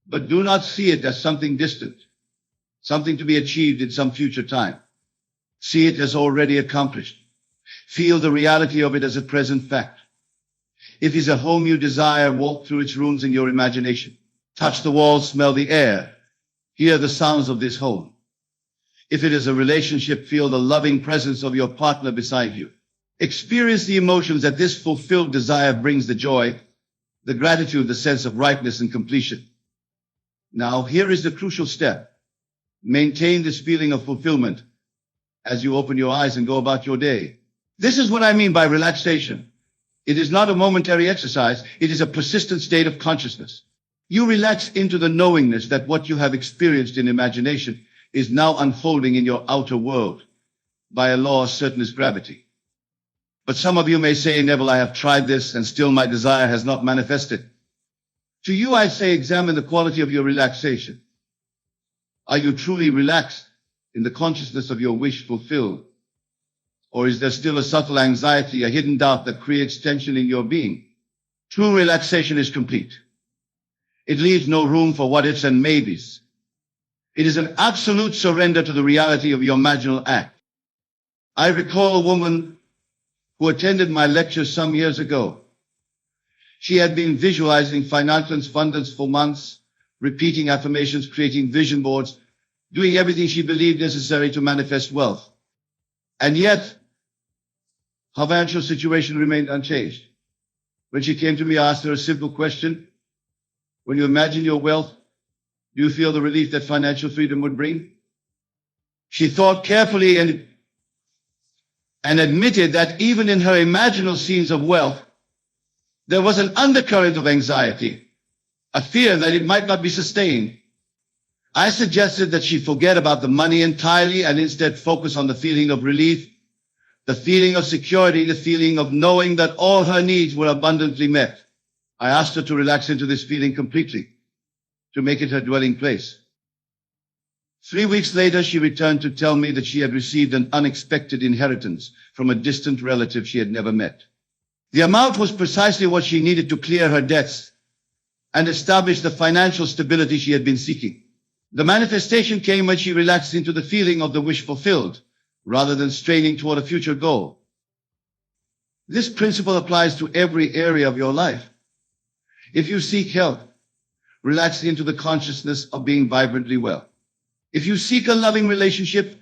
But do not see it as something distant, something to be achieved in some future time. See it as already accomplished. Feel the reality of it as a present fact. If it is a home you desire, walk through its rooms in your imagination. Touch the walls, smell the air. Hear the sounds of this home. If it is a relationship, feel the loving presence of your partner beside you. Experience the emotions that this fulfilled desire brings, the joy, the gratitude, the sense of ripeness and completion. Now, here is the crucial step. Maintain this feeling of fulfillment as you open your eyes and go about your day. This is what I mean by relaxation. It is not a momentary exercise. It is a persistent state of consciousness. You relax into the knowingness that what you have experienced in imagination is now unfolding in your outer world by a law as certain as gravity. But some of you may say, Neville, I have tried this and still my desire has not manifested. To you, I say, examine the quality of your relaxation. Are you truly relaxed in the consciousness of your wish fulfilled? Or is there still a subtle anxiety, a hidden doubt that creates tension in your being? True relaxation is complete. It leaves no room for what ifs and maybes. It is an absolute surrender to the reality of your marginal act. I recall a woman who attended my lectures some years ago. She had been visualizing financial abundance for months, repeating affirmations, creating vision boards, doing everything she believed necessary to manifest wealth. And yet, her financial situation remained unchanged. When she came to me, I asked her a simple question. When you imagine your wealth, do you feel the relief that financial freedom would bring? She thought carefully and admitted that even in her imaginal scenes of wealth, there was an undercurrent of anxiety, a fear that it might not be sustained. I suggested that she forget about the money entirely and instead focus on the feeling of relief, the feeling of security, the feeling of knowing that all her needs were abundantly met. I asked her to relax into this feeling completely, to make it her dwelling place. 3 weeks later, she returned to tell me that she had received an unexpected inheritance from a distant relative she had never met. The amount was precisely what she needed to clear her debts and establish the financial stability she had been seeking. The manifestation came when she relaxed into the feeling of the wish fulfilled, rather than straining toward a future goal. This principle applies to every area of your life. If you seek health, relax into the consciousness of being vibrantly well. If you seek a loving relationship,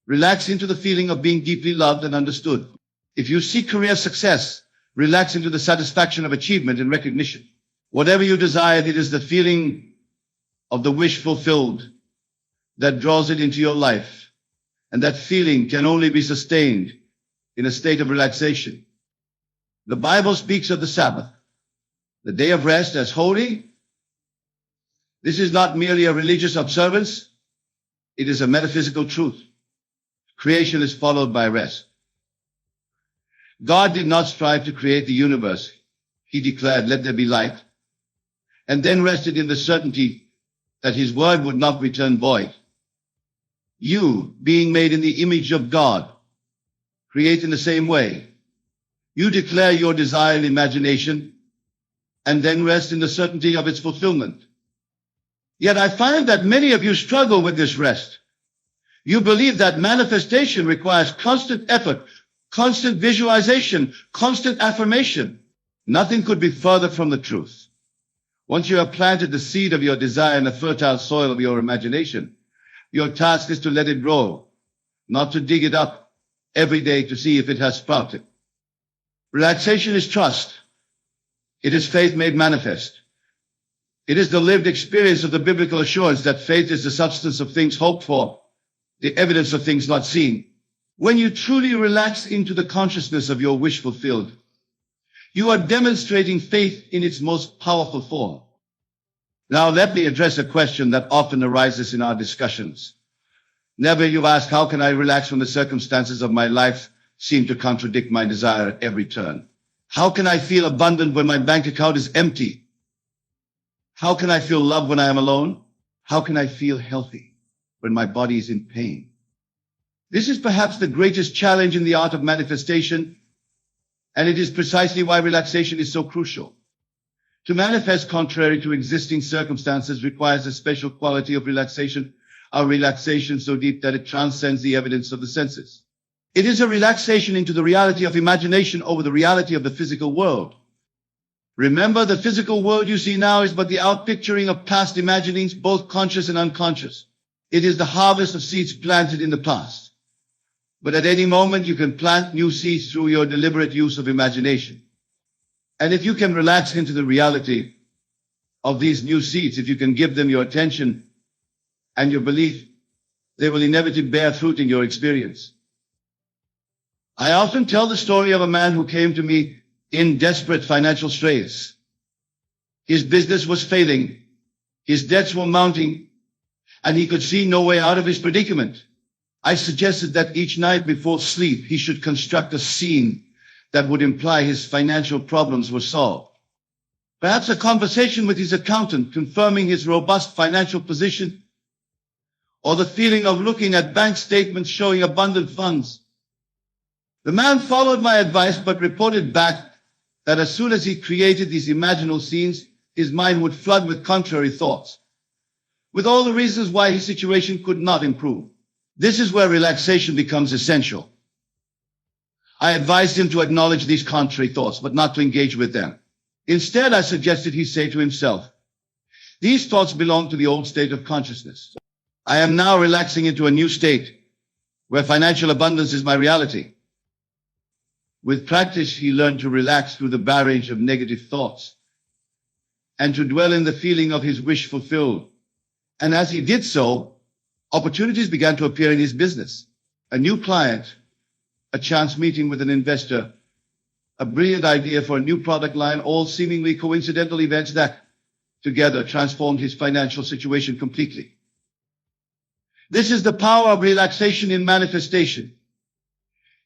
relax into the feeling of being deeply loved and understood. If you seek career success, relax into the satisfaction of achievement and recognition. Whatever you desire, it is the feeling of the wish fulfilled that draws it into your life. And that feeling can only be sustained in a state of relaxation. The Bible speaks of the Sabbath, the day of rest, as holy. This is not merely a religious observance. It is a metaphysical truth. Creation is followed by rest. God did not strive to create the universe. He declared, let there be light, and then rested in the certainty that his word would not return void. You, being made in the image of God, create in the same way. You declare your desire and imagination, and then rest in the certainty of its fulfillment. Yet I find that many of you struggle with this rest. You believe that manifestation requires constant effort, constant visualization, constant affirmation. Nothing could be further from the truth. Once you have planted the seed of your desire in the fertile soil of your imagination, your task is to let it grow, not to dig it up every day to see if it has sprouted. Relaxation is trust. It is faith made manifest. It is the lived experience of the biblical assurance that faith is the substance of things hoped for, the evidence of things not seen. When you truly relax into the consciousness of your wish fulfilled, you are demonstrating faith in its most powerful form. Now let me address a question that often arises in our discussions. Never you've asked, how can I relax when the circumstances of my life seem to contradict my desire at every turn? How can I feel abundant when my bank account is empty? How can I feel love when I am alone? How can I feel healthy when my body is in pain? This is perhaps the greatest challenge in the art of manifestation, and it is precisely why relaxation is so crucial. To manifest contrary to existing circumstances requires a special quality of relaxation, a relaxation so deep that it transcends the evidence of the senses. It is a relaxation into the reality of imagination over the reality of the physical world. Remember, the physical world you see now is but the outpicturing of past imaginings, both conscious and unconscious. It is the harvest of seeds planted in the past. But at any moment, you can plant new seeds through your deliberate use of imagination. And if you can relax into the reality of these new seeds, if you can give them your attention and your belief, they will inevitably bear fruit in your experience. I often tell the story of a man who came to me in desperate financial straits. His business was failing, his debts were mounting, and he could see no way out of his predicament. I suggested that each night before sleep, he should construct a scene that would imply his financial problems were solved. Perhaps a conversation with his accountant confirming his robust financial position, or the feeling of looking at bank statements showing abundant funds. The man followed my advice but reported back that as soon as he created these imaginal scenes, his mind would flood with contrary thoughts, with all the reasons why his situation could not improve. This is where relaxation becomes essential. I advised him to acknowledge these contrary thoughts, but not to engage with them. Instead, I suggested he say to himself, these thoughts belong to the old state of consciousness. I am now relaxing into a new state where financial abundance is my reality. With practice, he learned to relax through the barrage of negative thoughts and to dwell in the feeling of his wish fulfilled. And as he did so, opportunities began to appear in his business. A new client, a chance meeting with an investor, a brilliant idea for a new product line, all seemingly coincidental events that together transformed his financial situation completely. This is the power of relaxation in manifestation.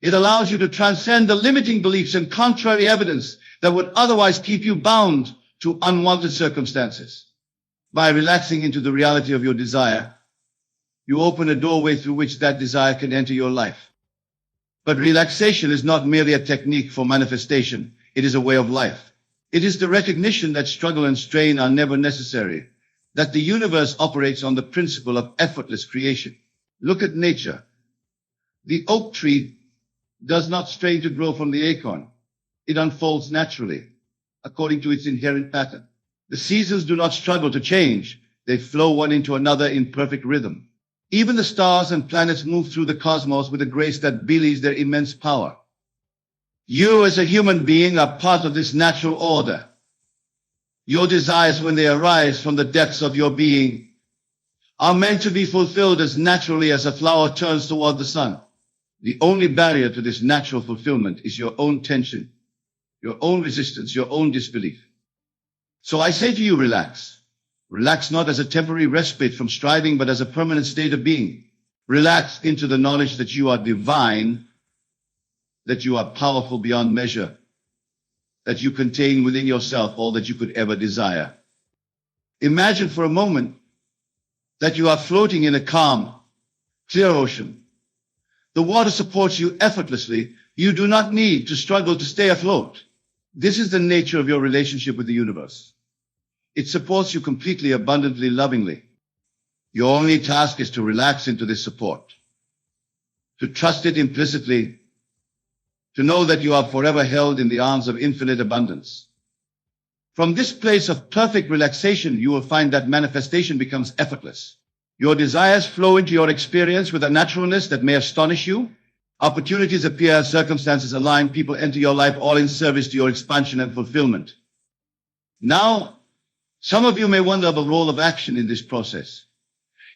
It allows you to transcend the limiting beliefs and contrary evidence that would otherwise keep you bound to unwanted circumstances. By relaxing into the reality of your desire, you open a doorway through which that desire can enter your life. But relaxation is not merely a technique for manifestation. It is a way of life. It is the recognition that struggle and strain are never necessary, that the universe operates on the principle of effortless creation. Look at nature. The oak tree does not strain to grow from the acorn. It unfolds naturally, according to its inherent pattern. The seasons do not struggle to change. They flow one into another in perfect rhythm. Even the stars and planets move through the cosmos with a grace that belies their immense power. You as a human being are part of this natural order. Your desires, when they arise from the depths of your being, are meant to be fulfilled as naturally as a flower turns toward the sun. The only barrier to this natural fulfillment is your own tension, your own resistance, your own disbelief. So I say to you, relax. Relax not as a temporary respite from striving, but as a permanent state of being. Relax into the knowledge that you are divine, that you are powerful beyond measure, that you contain within yourself all that you could ever desire. Imagine for a moment that you are floating in a calm, clear ocean. The water supports you effortlessly. You do not need to struggle to stay afloat. This is the nature of your relationship with the universe. It supports you completely, abundantly, lovingly. Your only task is to relax into this support, to trust it implicitly, to know that you are forever held in the arms of infinite abundance. From this place of perfect relaxation, you will find that manifestation becomes effortless. Your desires flow into your experience with a naturalness that may astonish you. Opportunities appear, circumstances align, people enter your life, all in service to your expansion and fulfillment. Now, some of you may wonder of a role of action in this process.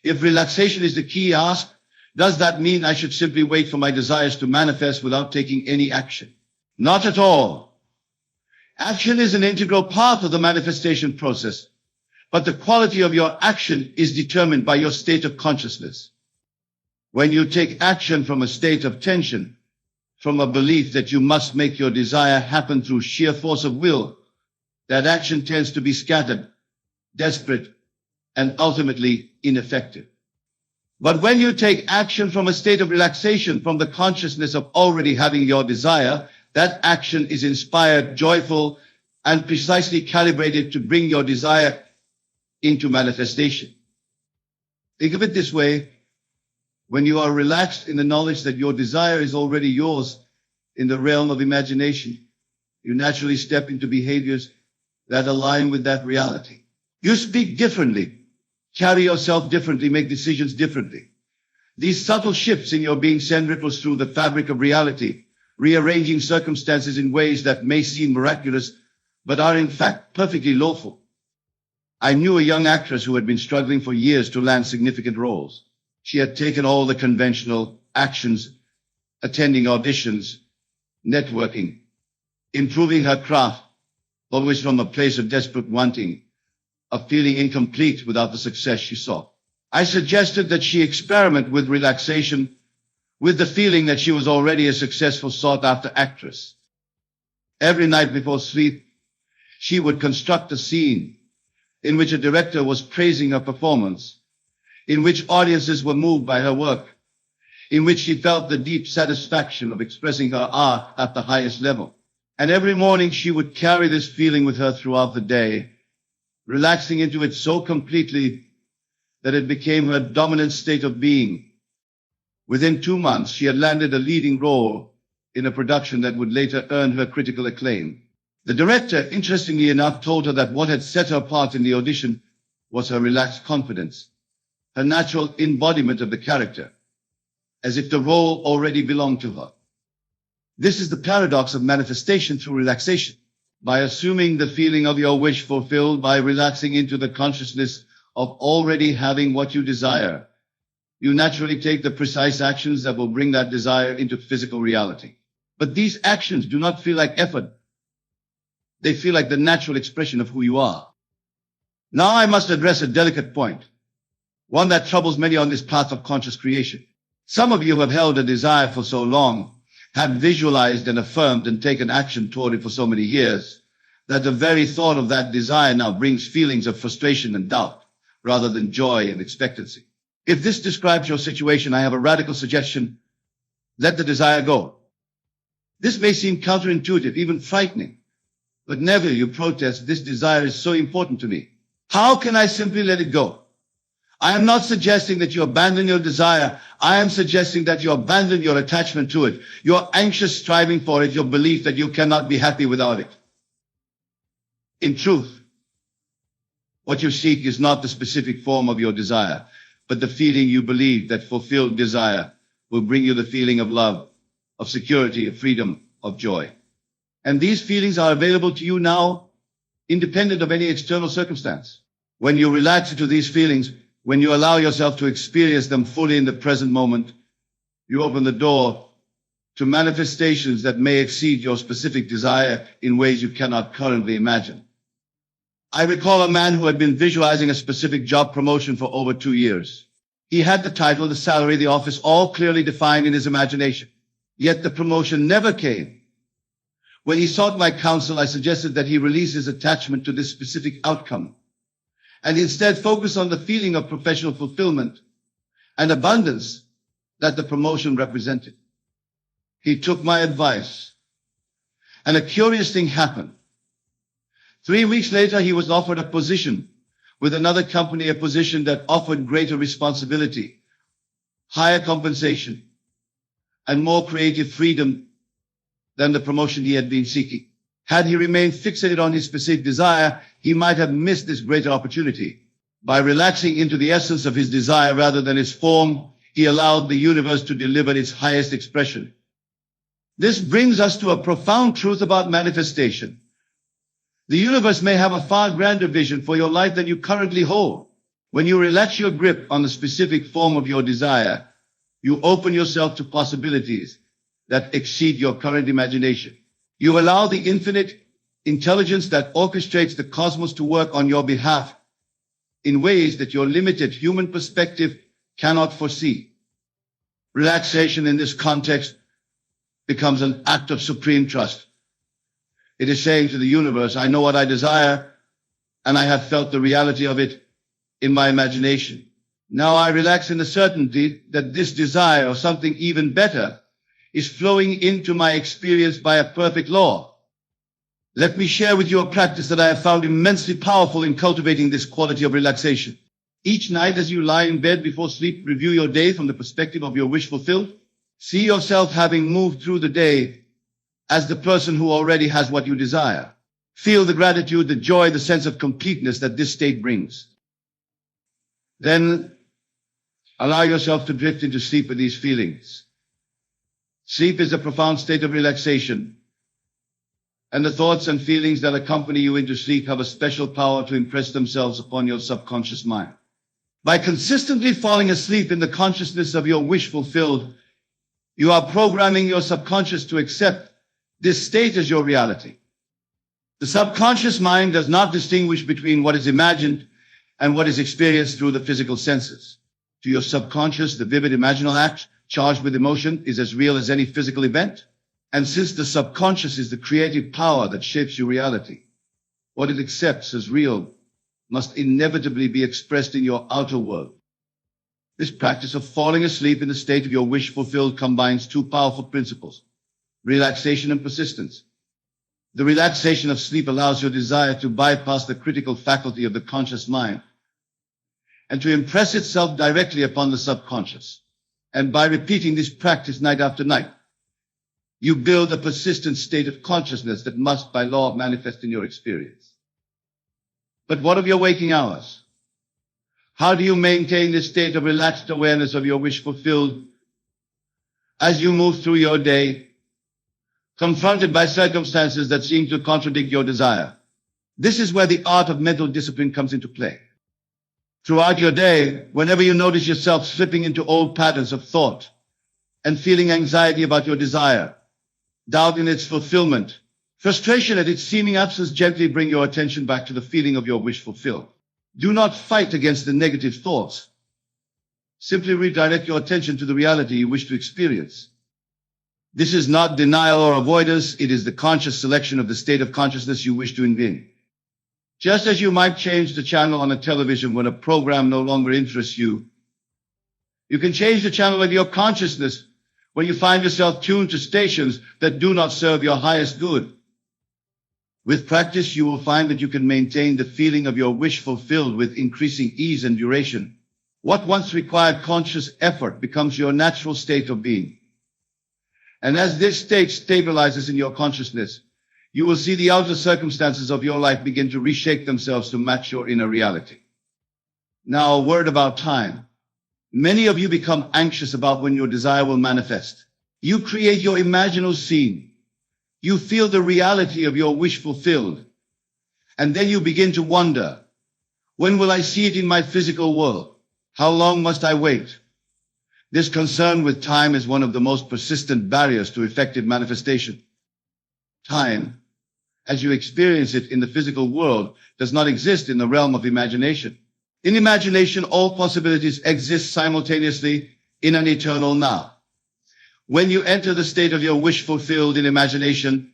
If relaxation is the key, ask, does that mean I should simply wait for my desires to manifest without taking any action? Not at all. Action is an integral part of the manifestation process, but the quality of your action is determined by your state of consciousness. When you take action from a state of tension, from a belief that you must make your desire happen through sheer force of will, that action tends to be scattered, desperate, and ultimately ineffective. But when you take action from a state of relaxation, from the consciousness of already having your desire, that action is inspired, joyful, and precisely calibrated to bring your desire into manifestation. Think of it this way. When you are relaxed in the knowledge that your desire is already yours in the realm of imagination, you naturally step into behaviors that align with that reality. You speak differently, carry yourself differently, make decisions differently. These subtle shifts in your being send ripples through the fabric of reality, rearranging circumstances in ways that may seem miraculous, but are in fact perfectly lawful. I knew a young actress who had been struggling for years to land significant roles. She had taken all the conventional actions, attending auditions, networking, improving her craft, always from a place of desperate wanting, of feeling incomplete without the success she sought. I suggested that she experiment with relaxation, with the feeling that she was already a successful sought-after actress. Every night before sleep, she would construct a scene in which a director was praising her performance, in which audiences were moved by her work, in which she felt the deep satisfaction of expressing her art at the highest level. And every morning she would carry this feeling with her throughout the day, relaxing into it so completely that it became her dominant state of being. Within 2 months, she had landed a leading role in a production that would later earn her critical acclaim. The director, interestingly enough, told her that what had set her apart in the audition was her relaxed confidence, her natural embodiment of the character, as if the role already belonged to her. This is the paradox of manifestation through relaxation. By assuming the feeling of your wish fulfilled, by relaxing into the consciousness of already having what you desire, you naturally take the precise actions that will bring that desire into physical reality. But these actions do not feel like effort. They feel like the natural expression of who you are. Now I must address a delicate point, one that troubles many on this path of conscious creation. Some of you have held a desire for so long, have visualized and affirmed and taken action toward it for so many years, that the very thought of that desire now brings feelings of frustration and doubt, rather than joy and expectancy. If this describes your situation, I have a radical suggestion. Let the desire go. This may seem counterintuitive, even frightening, but never you protest, this desire is so important to me. How can I simply let it go? I am not suggesting that you abandon your desire. I am suggesting that you abandon your attachment to it, your anxious striving for it, your belief that you cannot be happy without it. In truth, what you seek is not the specific form of your desire, but the feeling you believe that fulfilled desire will bring you the feeling of love, of security, of freedom, of joy. And these feelings are available to you now, independent of any external circumstance. When you relax into these feelings, when you allow yourself to experience them fully in the present moment, you open the door to manifestations that may exceed your specific desire in ways you cannot currently imagine. I recall a man who had been visualizing a specific job promotion for over 2 years. He had the title, the salary, the office, all clearly defined in his imagination. Yet the promotion never came. When he sought my counsel, I suggested that he release his attachment to this specific outcome and instead focus on the feeling of professional fulfillment and abundance that the promotion represented. He took my advice, and a curious thing happened. 3 weeks later, he was offered a position with another company, a position that offered greater responsibility, higher compensation, and more creative freedom than the promotion he had been seeking. Had he remained fixated on his specific desire, he might have missed this greater opportunity. By relaxing into the essence of his desire rather than its form, he allowed the universe to deliver its highest expression. This brings us to a profound truth about manifestation. The universe may have a far grander vision for your life than you currently hold. When you relax your grip on the specific form of your desire, you open yourself to possibilities that exceed your current imagination. You allow the infinite intelligence that orchestrates the cosmos to work on your behalf in ways that your limited human perspective cannot foresee. Relaxation in this context becomes an act of supreme trust. It is saying to the universe, I know what I desire, and I have felt the reality of it in my imagination. Now I relax in the certainty that this desire, or something even better, is flowing into my experience by a perfect law. Let me share with you a practice that I have found immensely powerful in cultivating this quality of relaxation. Each night as you lie in bed before sleep, review your day from the perspective of your wish fulfilled. See yourself having moved through the day as the person who already has what you desire. Feel the gratitude, the joy, the sense of completeness that this state brings. Then allow yourself to drift into sleep with these feelings. Sleep is a profound state of relaxation, and the thoughts and feelings that accompany you into sleep have a special power to impress themselves upon your subconscious mind. By consistently falling asleep in the consciousness of your wish fulfilled, you are programming your subconscious to accept this state as your reality. The subconscious mind does not distinguish between what is imagined and what is experienced through the physical senses. To your subconscious, the vivid imaginal act charged with emotion is as real as any physical event. And since the subconscious is the creative power that shapes your reality, what it accepts as real must inevitably be expressed in your outer world. This practice of falling asleep in the state of your wish fulfilled combines two powerful principles: relaxation and persistence. The relaxation of sleep allows your desire to bypass the critical faculty of the conscious mind and to impress itself directly upon the subconscious. And by repeating this practice night after night, you build a persistent state of consciousness that must by law manifest in your experience. But what of your waking hours? How do you maintain this state of relaxed awareness of your wish fulfilled as you move through your day, confronted by circumstances that seem to contradict your desire? This is where the art of mental discipline comes into play. Throughout your day, whenever you notice yourself slipping into old patterns of thought and feeling anxiety about your desire, doubt in its fulfillment, frustration at its seeming absence, gently bring your attention back to the feeling of your wish fulfilled. Do not fight against the negative thoughts. Simply redirect your attention to the reality you wish to experience. This is not denial or avoidance. It is the conscious selection of the state of consciousness you wish to invent. Just as you might change the channel on a television when a program no longer interests you, you can change the channel of your consciousness when you find yourself tuned to stations that do not serve your highest good. With practice, you will find that you can maintain the feeling of your wish fulfilled with increasing ease and duration. What once required conscious effort becomes your natural state of being. And as this state stabilizes in your consciousness, you will see the outer circumstances of your life begin to reshape themselves to match your inner reality. Now, a word about time. Many of you become anxious about when your desire will manifest. You create your imaginal scene. You feel the reality of your wish fulfilled. And then you begin to wonder, when will I see it in my physical world? How long must I wait? This concern with time is one of the most persistent barriers to effective manifestation. Time, as you experience it in the physical world, does not exist in the realm of imagination. In imagination, all possibilities exist simultaneously in an eternal now. When you enter the state of your wish fulfilled in imagination,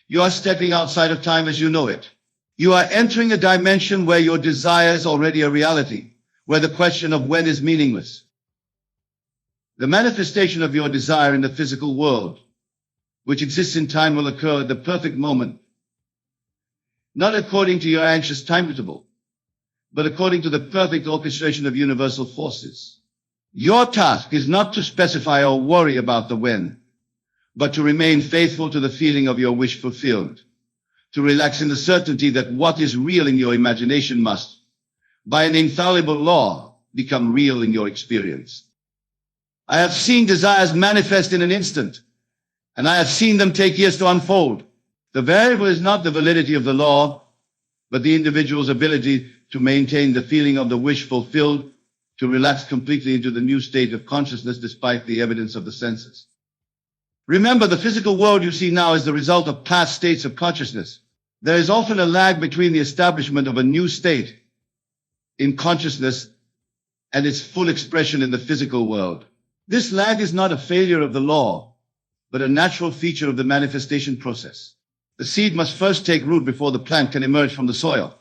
you are stepping outside of time as you know it. You are entering a dimension where your desire is already a reality, where the question of when is meaningless. The manifestation of your desire in the physical world, which exists in time, will occur at the perfect moment, not according to your anxious timetable, but according to the perfect orchestration of universal forces. Your task is not to specify or worry about the when, but to remain faithful to the feeling of your wish fulfilled, to relax in the certainty that what is real in your imagination must, by an infallible law, become real in your experience. I have seen desires manifest in an instant, and I have seen them take years to unfold. The variable is not the validity of the law, but the individual's ability to maintain the feeling of the wish fulfilled, to relax completely into the new state of consciousness despite the evidence of the senses. Remember, the physical world you see now is the result of past states of consciousness. There is often a lag between the establishment of a new state in consciousness and its full expression in the physical world. This lag is not a failure of the law, but a natural feature of the manifestation process. The seed must first take root before the plant can emerge from the soil.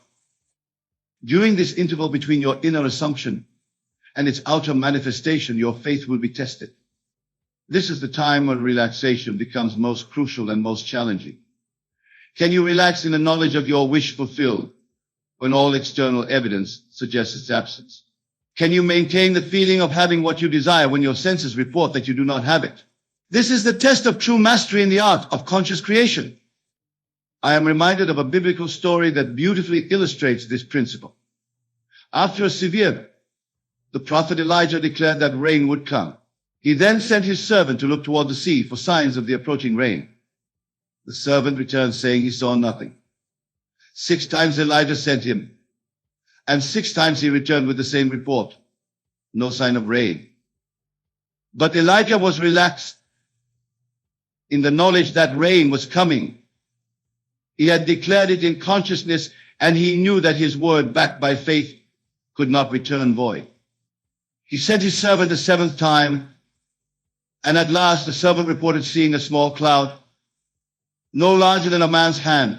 During this interval between your inner assumption and its outer manifestation, your faith will be tested. This is the time when relaxation becomes most crucial and most challenging. Can you relax in the knowledge of your wish fulfilled when all external evidence suggests its absence? Can you maintain the feeling of having what you desire when your senses report that you do not have it? This is the test of true mastery in the art of conscious creation. I am reminded of a biblical story that beautifully illustrates this principle. After a severe, the prophet Elijah declared that rain would come. He then sent his servant to look toward the sea for signs of the approaching rain. The servant returned saying he saw nothing. 6 times Elijah sent him, And 6 times he returned with the same report. No sign of rain. But Elijah was relaxed in the knowledge that rain was coming. He had declared it in consciousness, and he knew that his word, backed by faith, could not return void. He sent his servant the 7th time, and at last the servant reported seeing a small cloud, no larger than a man's hand,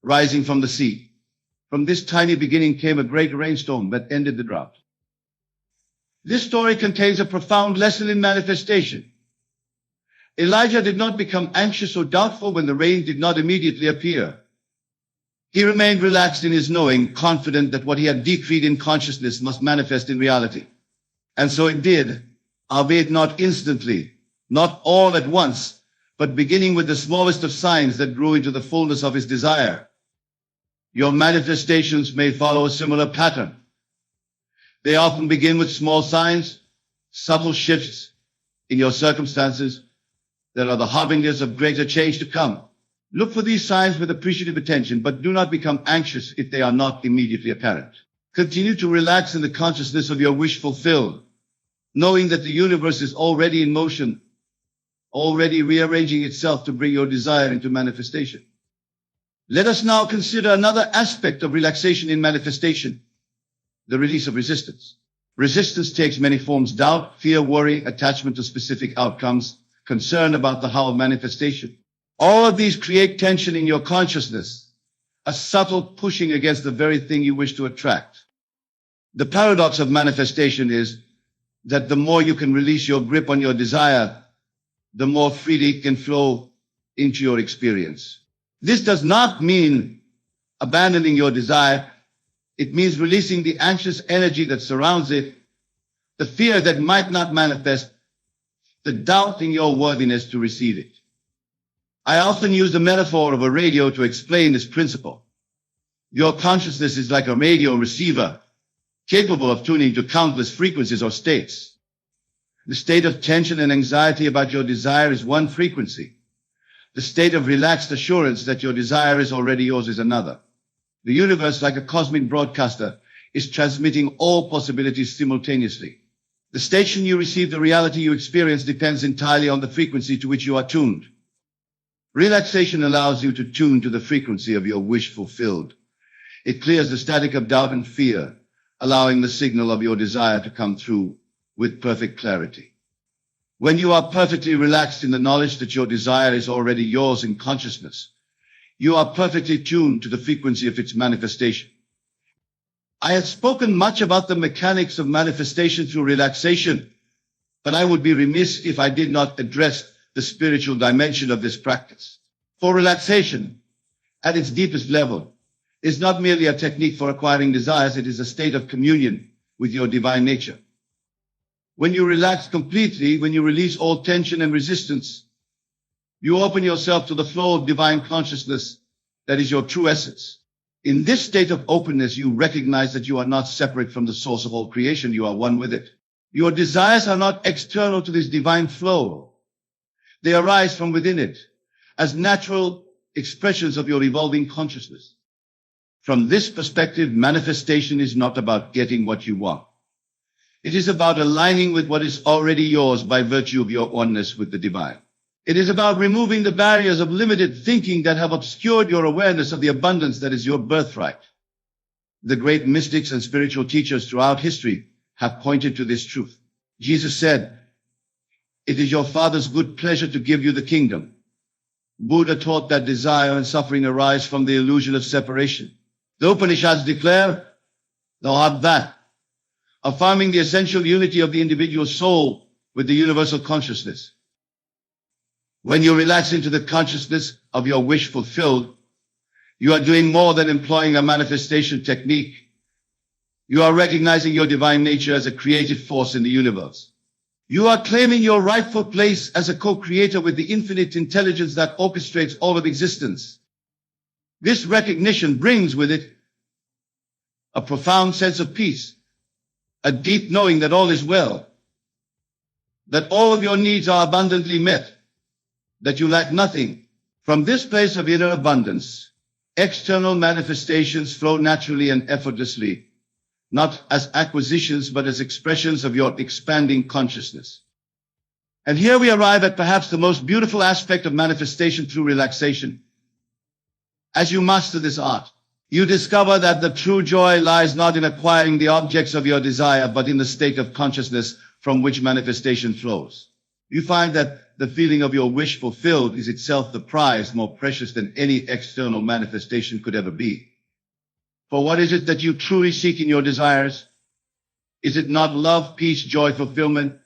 rising from the sea. From this tiny beginning came a great rainstorm that ended the drought. This story contains a profound lesson in manifestation. Elijah did not become anxious or doubtful when the rain did not immediately appear. He remained relaxed in his knowing, confident that what he had decreed in consciousness must manifest in reality. And so it did, albeit not instantly, not all at once, but beginning with the smallest of signs that grew into the fullness of his desire. Your manifestations may follow a similar pattern. They often begin with small signs, subtle shifts in your circumstances that are the harbingers of greater change to come. Look for these signs with appreciative attention, but do not become anxious if they are not immediately apparent. Continue to relax in the consciousness of your wish fulfilled, knowing that the universe is already in motion, already rearranging itself to bring your desire into manifestation. Let us now consider another aspect of relaxation in manifestation, the release of resistance. Resistance takes many forms: doubt, fear, worry, attachment to specific outcomes, concern about the how of manifestation. All of these create tension in your consciousness, a subtle pushing against the very thing you wish to attract. The paradox of manifestation is that the more you can release your grip on your desire, the more freely it can flow into your experience. This does not mean abandoning your desire. It means releasing the anxious energy that surrounds it, the fear that might not manifest, the doubt in your worthiness to receive it. I often use the metaphor of a radio to explain this principle. Your consciousness is like a radio receiver, capable of tuning to countless frequencies or states. The state of tension and anxiety about your desire is one frequency. The state of relaxed assurance that your desire is already yours is another. The universe, like a cosmic broadcaster, is transmitting all possibilities simultaneously. The station you receive, the reality you experience, depends entirely on the frequency to which you are tuned. Relaxation allows you to tune to the frequency of your wish fulfilled. It clears the static of doubt and fear, allowing the signal of your desire to come through with perfect clarity. When you are perfectly relaxed in the knowledge that your desire is already yours in consciousness, you are perfectly tuned to the frequency of its manifestation. I have spoken much about the mechanics of manifestation through relaxation, but I would be remiss if I did not address the spiritual dimension of this practice. For relaxation, at its deepest level, is not merely a technique for acquiring desires, it is a state of communion with your divine nature. When you relax completely, when you release all tension and resistance, you open yourself to the flow of divine consciousness that is your true essence. In this state of openness, you recognize that you are not separate from the source of all creation, you are one with it. Your desires are not external to this divine flow. They arise from within it as natural expressions of your evolving consciousness. From this perspective, manifestation is not about getting what you want. It is about aligning with what is already yours by virtue of your oneness with the divine. It is about removing the barriers of limited thinking that have obscured your awareness of the abundance that is your birthright. The great mystics and spiritual teachers throughout history have pointed to this truth. Jesus said, "It is your Father's good pleasure to give you the kingdom." Buddha taught that desire and suffering arise from the illusion of separation. The Upanishads declare, "Thou art that," affirming the essential unity of the individual soul with the universal consciousness. When you relax into the consciousness of your wish fulfilled, you are doing more than employing a manifestation technique. You are recognizing your divine nature as a creative force in the universe. You are claiming your rightful place as a co-creator with the infinite intelligence that orchestrates all of existence. This recognition brings with it a profound sense of peace, a deep knowing that all is well, that all of your needs are abundantly met, that you lack nothing. From this place of inner abundance, External manifestations flow naturally and effortlessly, not as acquisitions, but as expressions of your expanding consciousness. And here we arrive at perhaps the most beautiful aspect of manifestation through relaxation. As you master this art, you discover that the true joy lies not in acquiring the objects of your desire, but in the state of consciousness from which manifestation flows. You find that the feeling of your wish fulfilled is itself the prize more precious than any external manifestation could ever be. For what is it that you truly seek in your desires? Is it not love, peace, joy, fulfillment,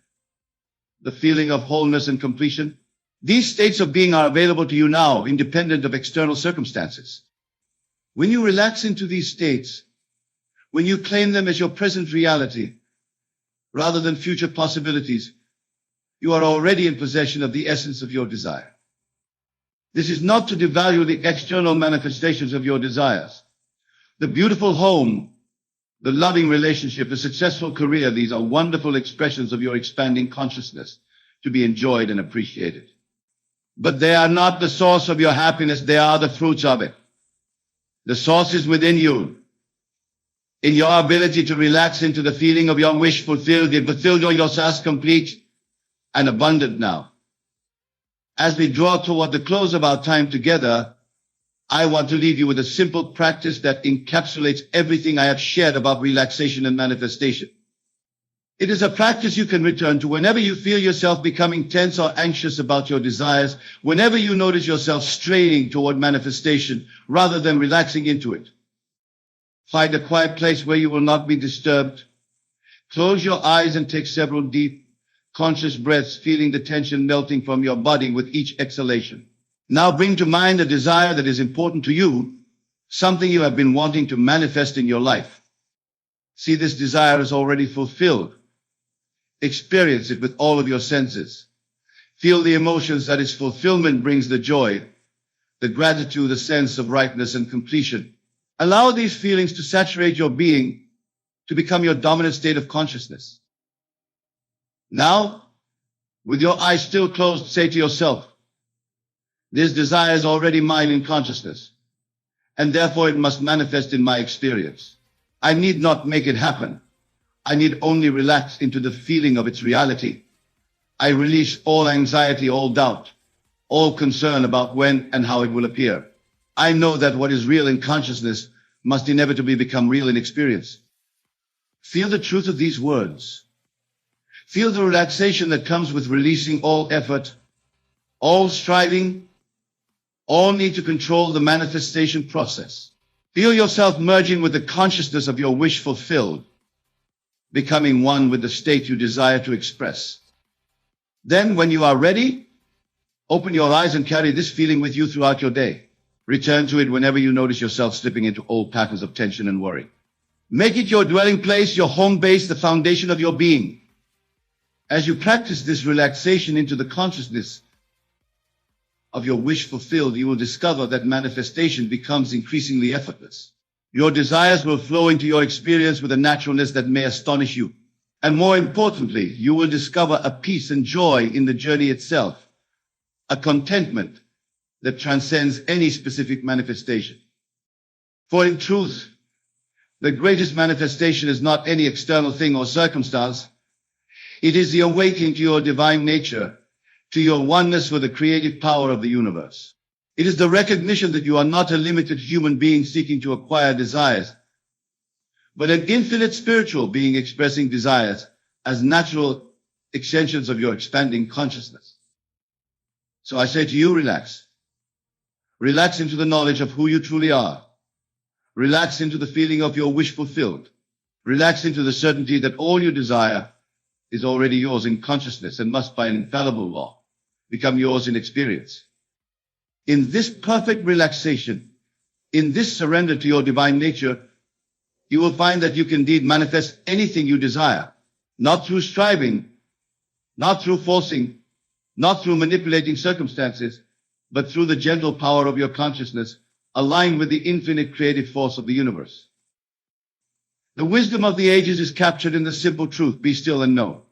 the feeling of wholeness and completion? These states of being are available to you now, independent of external circumstances. When you relax into these states, when you claim them as your present reality, rather than future possibilities, you are already in possession of the essence of your desire. This is not to devalue the external manifestations of your desires. The beautiful home, the loving relationship, the successful career, these are wonderful expressions of your expanding consciousness to be enjoyed and appreciated. But they are not the source of your happiness, they are the fruits of it. The source is within you, in your ability to relax into the feeling of your wish fulfilled, yourself complete and abundant now. As we draw toward the close of our time together, I want to leave you with a simple practice that encapsulates everything I have shared about relaxation and manifestation. It is a practice you can return to whenever you feel yourself becoming tense or anxious about your desires, whenever you notice yourself straining toward manifestation rather than relaxing into it. Find a quiet place where you will not be disturbed. Close your eyes and take several deep, conscious breaths, feeling the tension melting from your body with each exhalation. Now bring to mind a desire that is important to you, something you have been wanting to manifest in your life. See this desire as already fulfilled. Experience it with all of your senses. Feel the emotions that its fulfillment brings, the joy, the gratitude, the sense of rightness and completion. Allow these feelings to saturate your being, to become your dominant state of consciousness. Now, with your eyes still closed, say to yourself, this desire is already mine in consciousness, and therefore it must manifest in my experience. I need not make it happen. I need only relax into the feeling of its reality. I release all anxiety, all doubt, all concern about when and how it will appear. I know that what is real in consciousness must inevitably become real in experience. Feel the truth of these words. Feel the relaxation that comes with releasing all effort, all striving, all need to control the manifestation process. Feel yourself merging with the consciousness of your wish fulfilled, becoming one with the state you desire to express. Then, when you are ready, open your eyes and carry this feeling with you throughout your day. Return to it whenever you notice yourself slipping into old patterns of tension and worry. Make it your dwelling place, your home base, the foundation of your being. As you practice this relaxation into the consciousness of your wish fulfilled, you will discover that manifestation becomes increasingly effortless. Your desires will flow into your experience with a naturalness that may astonish you. And more importantly, you will discover a peace and joy in the journey itself, a contentment that transcends any specific manifestation. For in truth, the greatest manifestation is not any external thing or circumstance. It is the awakening to your divine nature, to your oneness with the creative power of the universe. It is the recognition that you are not a limited human being seeking to acquire desires, but an infinite spiritual being expressing desires as natural extensions of your expanding consciousness. So I say to you, relax. Relax into the knowledge of who you truly are. Relax into the feeling of your wish fulfilled. Relax into the certainty that all you desire is already yours in consciousness and must, by an infallible law, become yours in experience. In this perfect relaxation, in this surrender to your divine nature, you will find that you can indeed manifest anything you desire, not through striving, not through forcing, not through manipulating circumstances, but through the gentle power of your consciousness, aligned with the infinite creative force of the universe. The wisdom of the ages is captured in the simple truth, be still and know.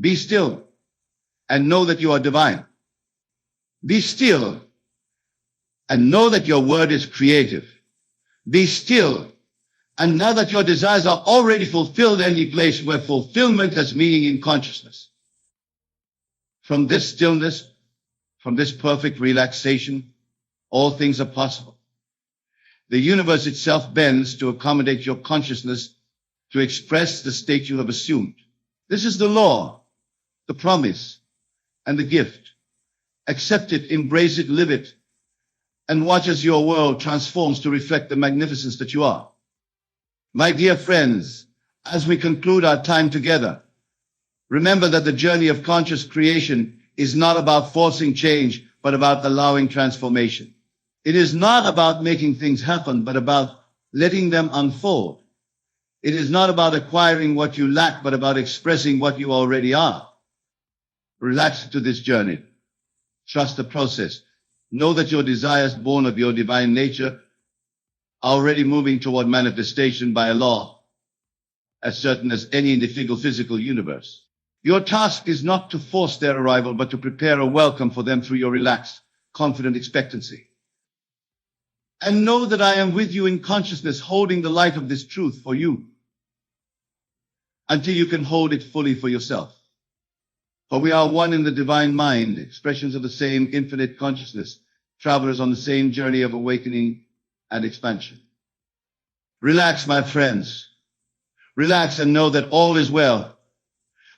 Be still and know that you are divine. Be still and know that your word is creative. Be still, and know that your desires are already fulfilled any place where fulfillment has meaning in consciousness. From this stillness, from this perfect relaxation, all things are possible. The universe itself bends to accommodate your consciousness to express the state you have assumed. This is the law, the promise, and the gift. Accept it, embrace it, live it, and watch as your world transforms to reflect the magnificence that you are. My dear friends, as we conclude our time together, remember that the journey of conscious creation is not about forcing change, but about allowing transformation. It is not about making things happen, but about letting them unfold. It is not about acquiring what you lack, but about expressing what you already are. Relax to this journey. Trust the process. Know that your desires born of your divine nature are already moving toward manifestation by a law as certain as any in the physical universe. Your task is not to force their arrival, but to prepare a welcome for them through your relaxed, confident expectancy. And know that I am with you in consciousness, holding the light of this truth for you until you can hold it fully for yourself. For we are one in the divine mind, expressions of the same infinite consciousness, travelers on the same journey of awakening and expansion. Relax, my friends. Relax and know that all is well,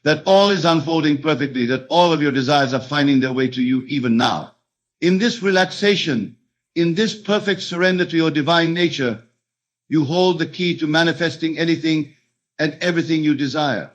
that all is unfolding perfectly, that all of your desires are finding their way to you even now. In this relaxation, in this perfect surrender to your divine nature, you hold the key to manifesting anything and everything you desire.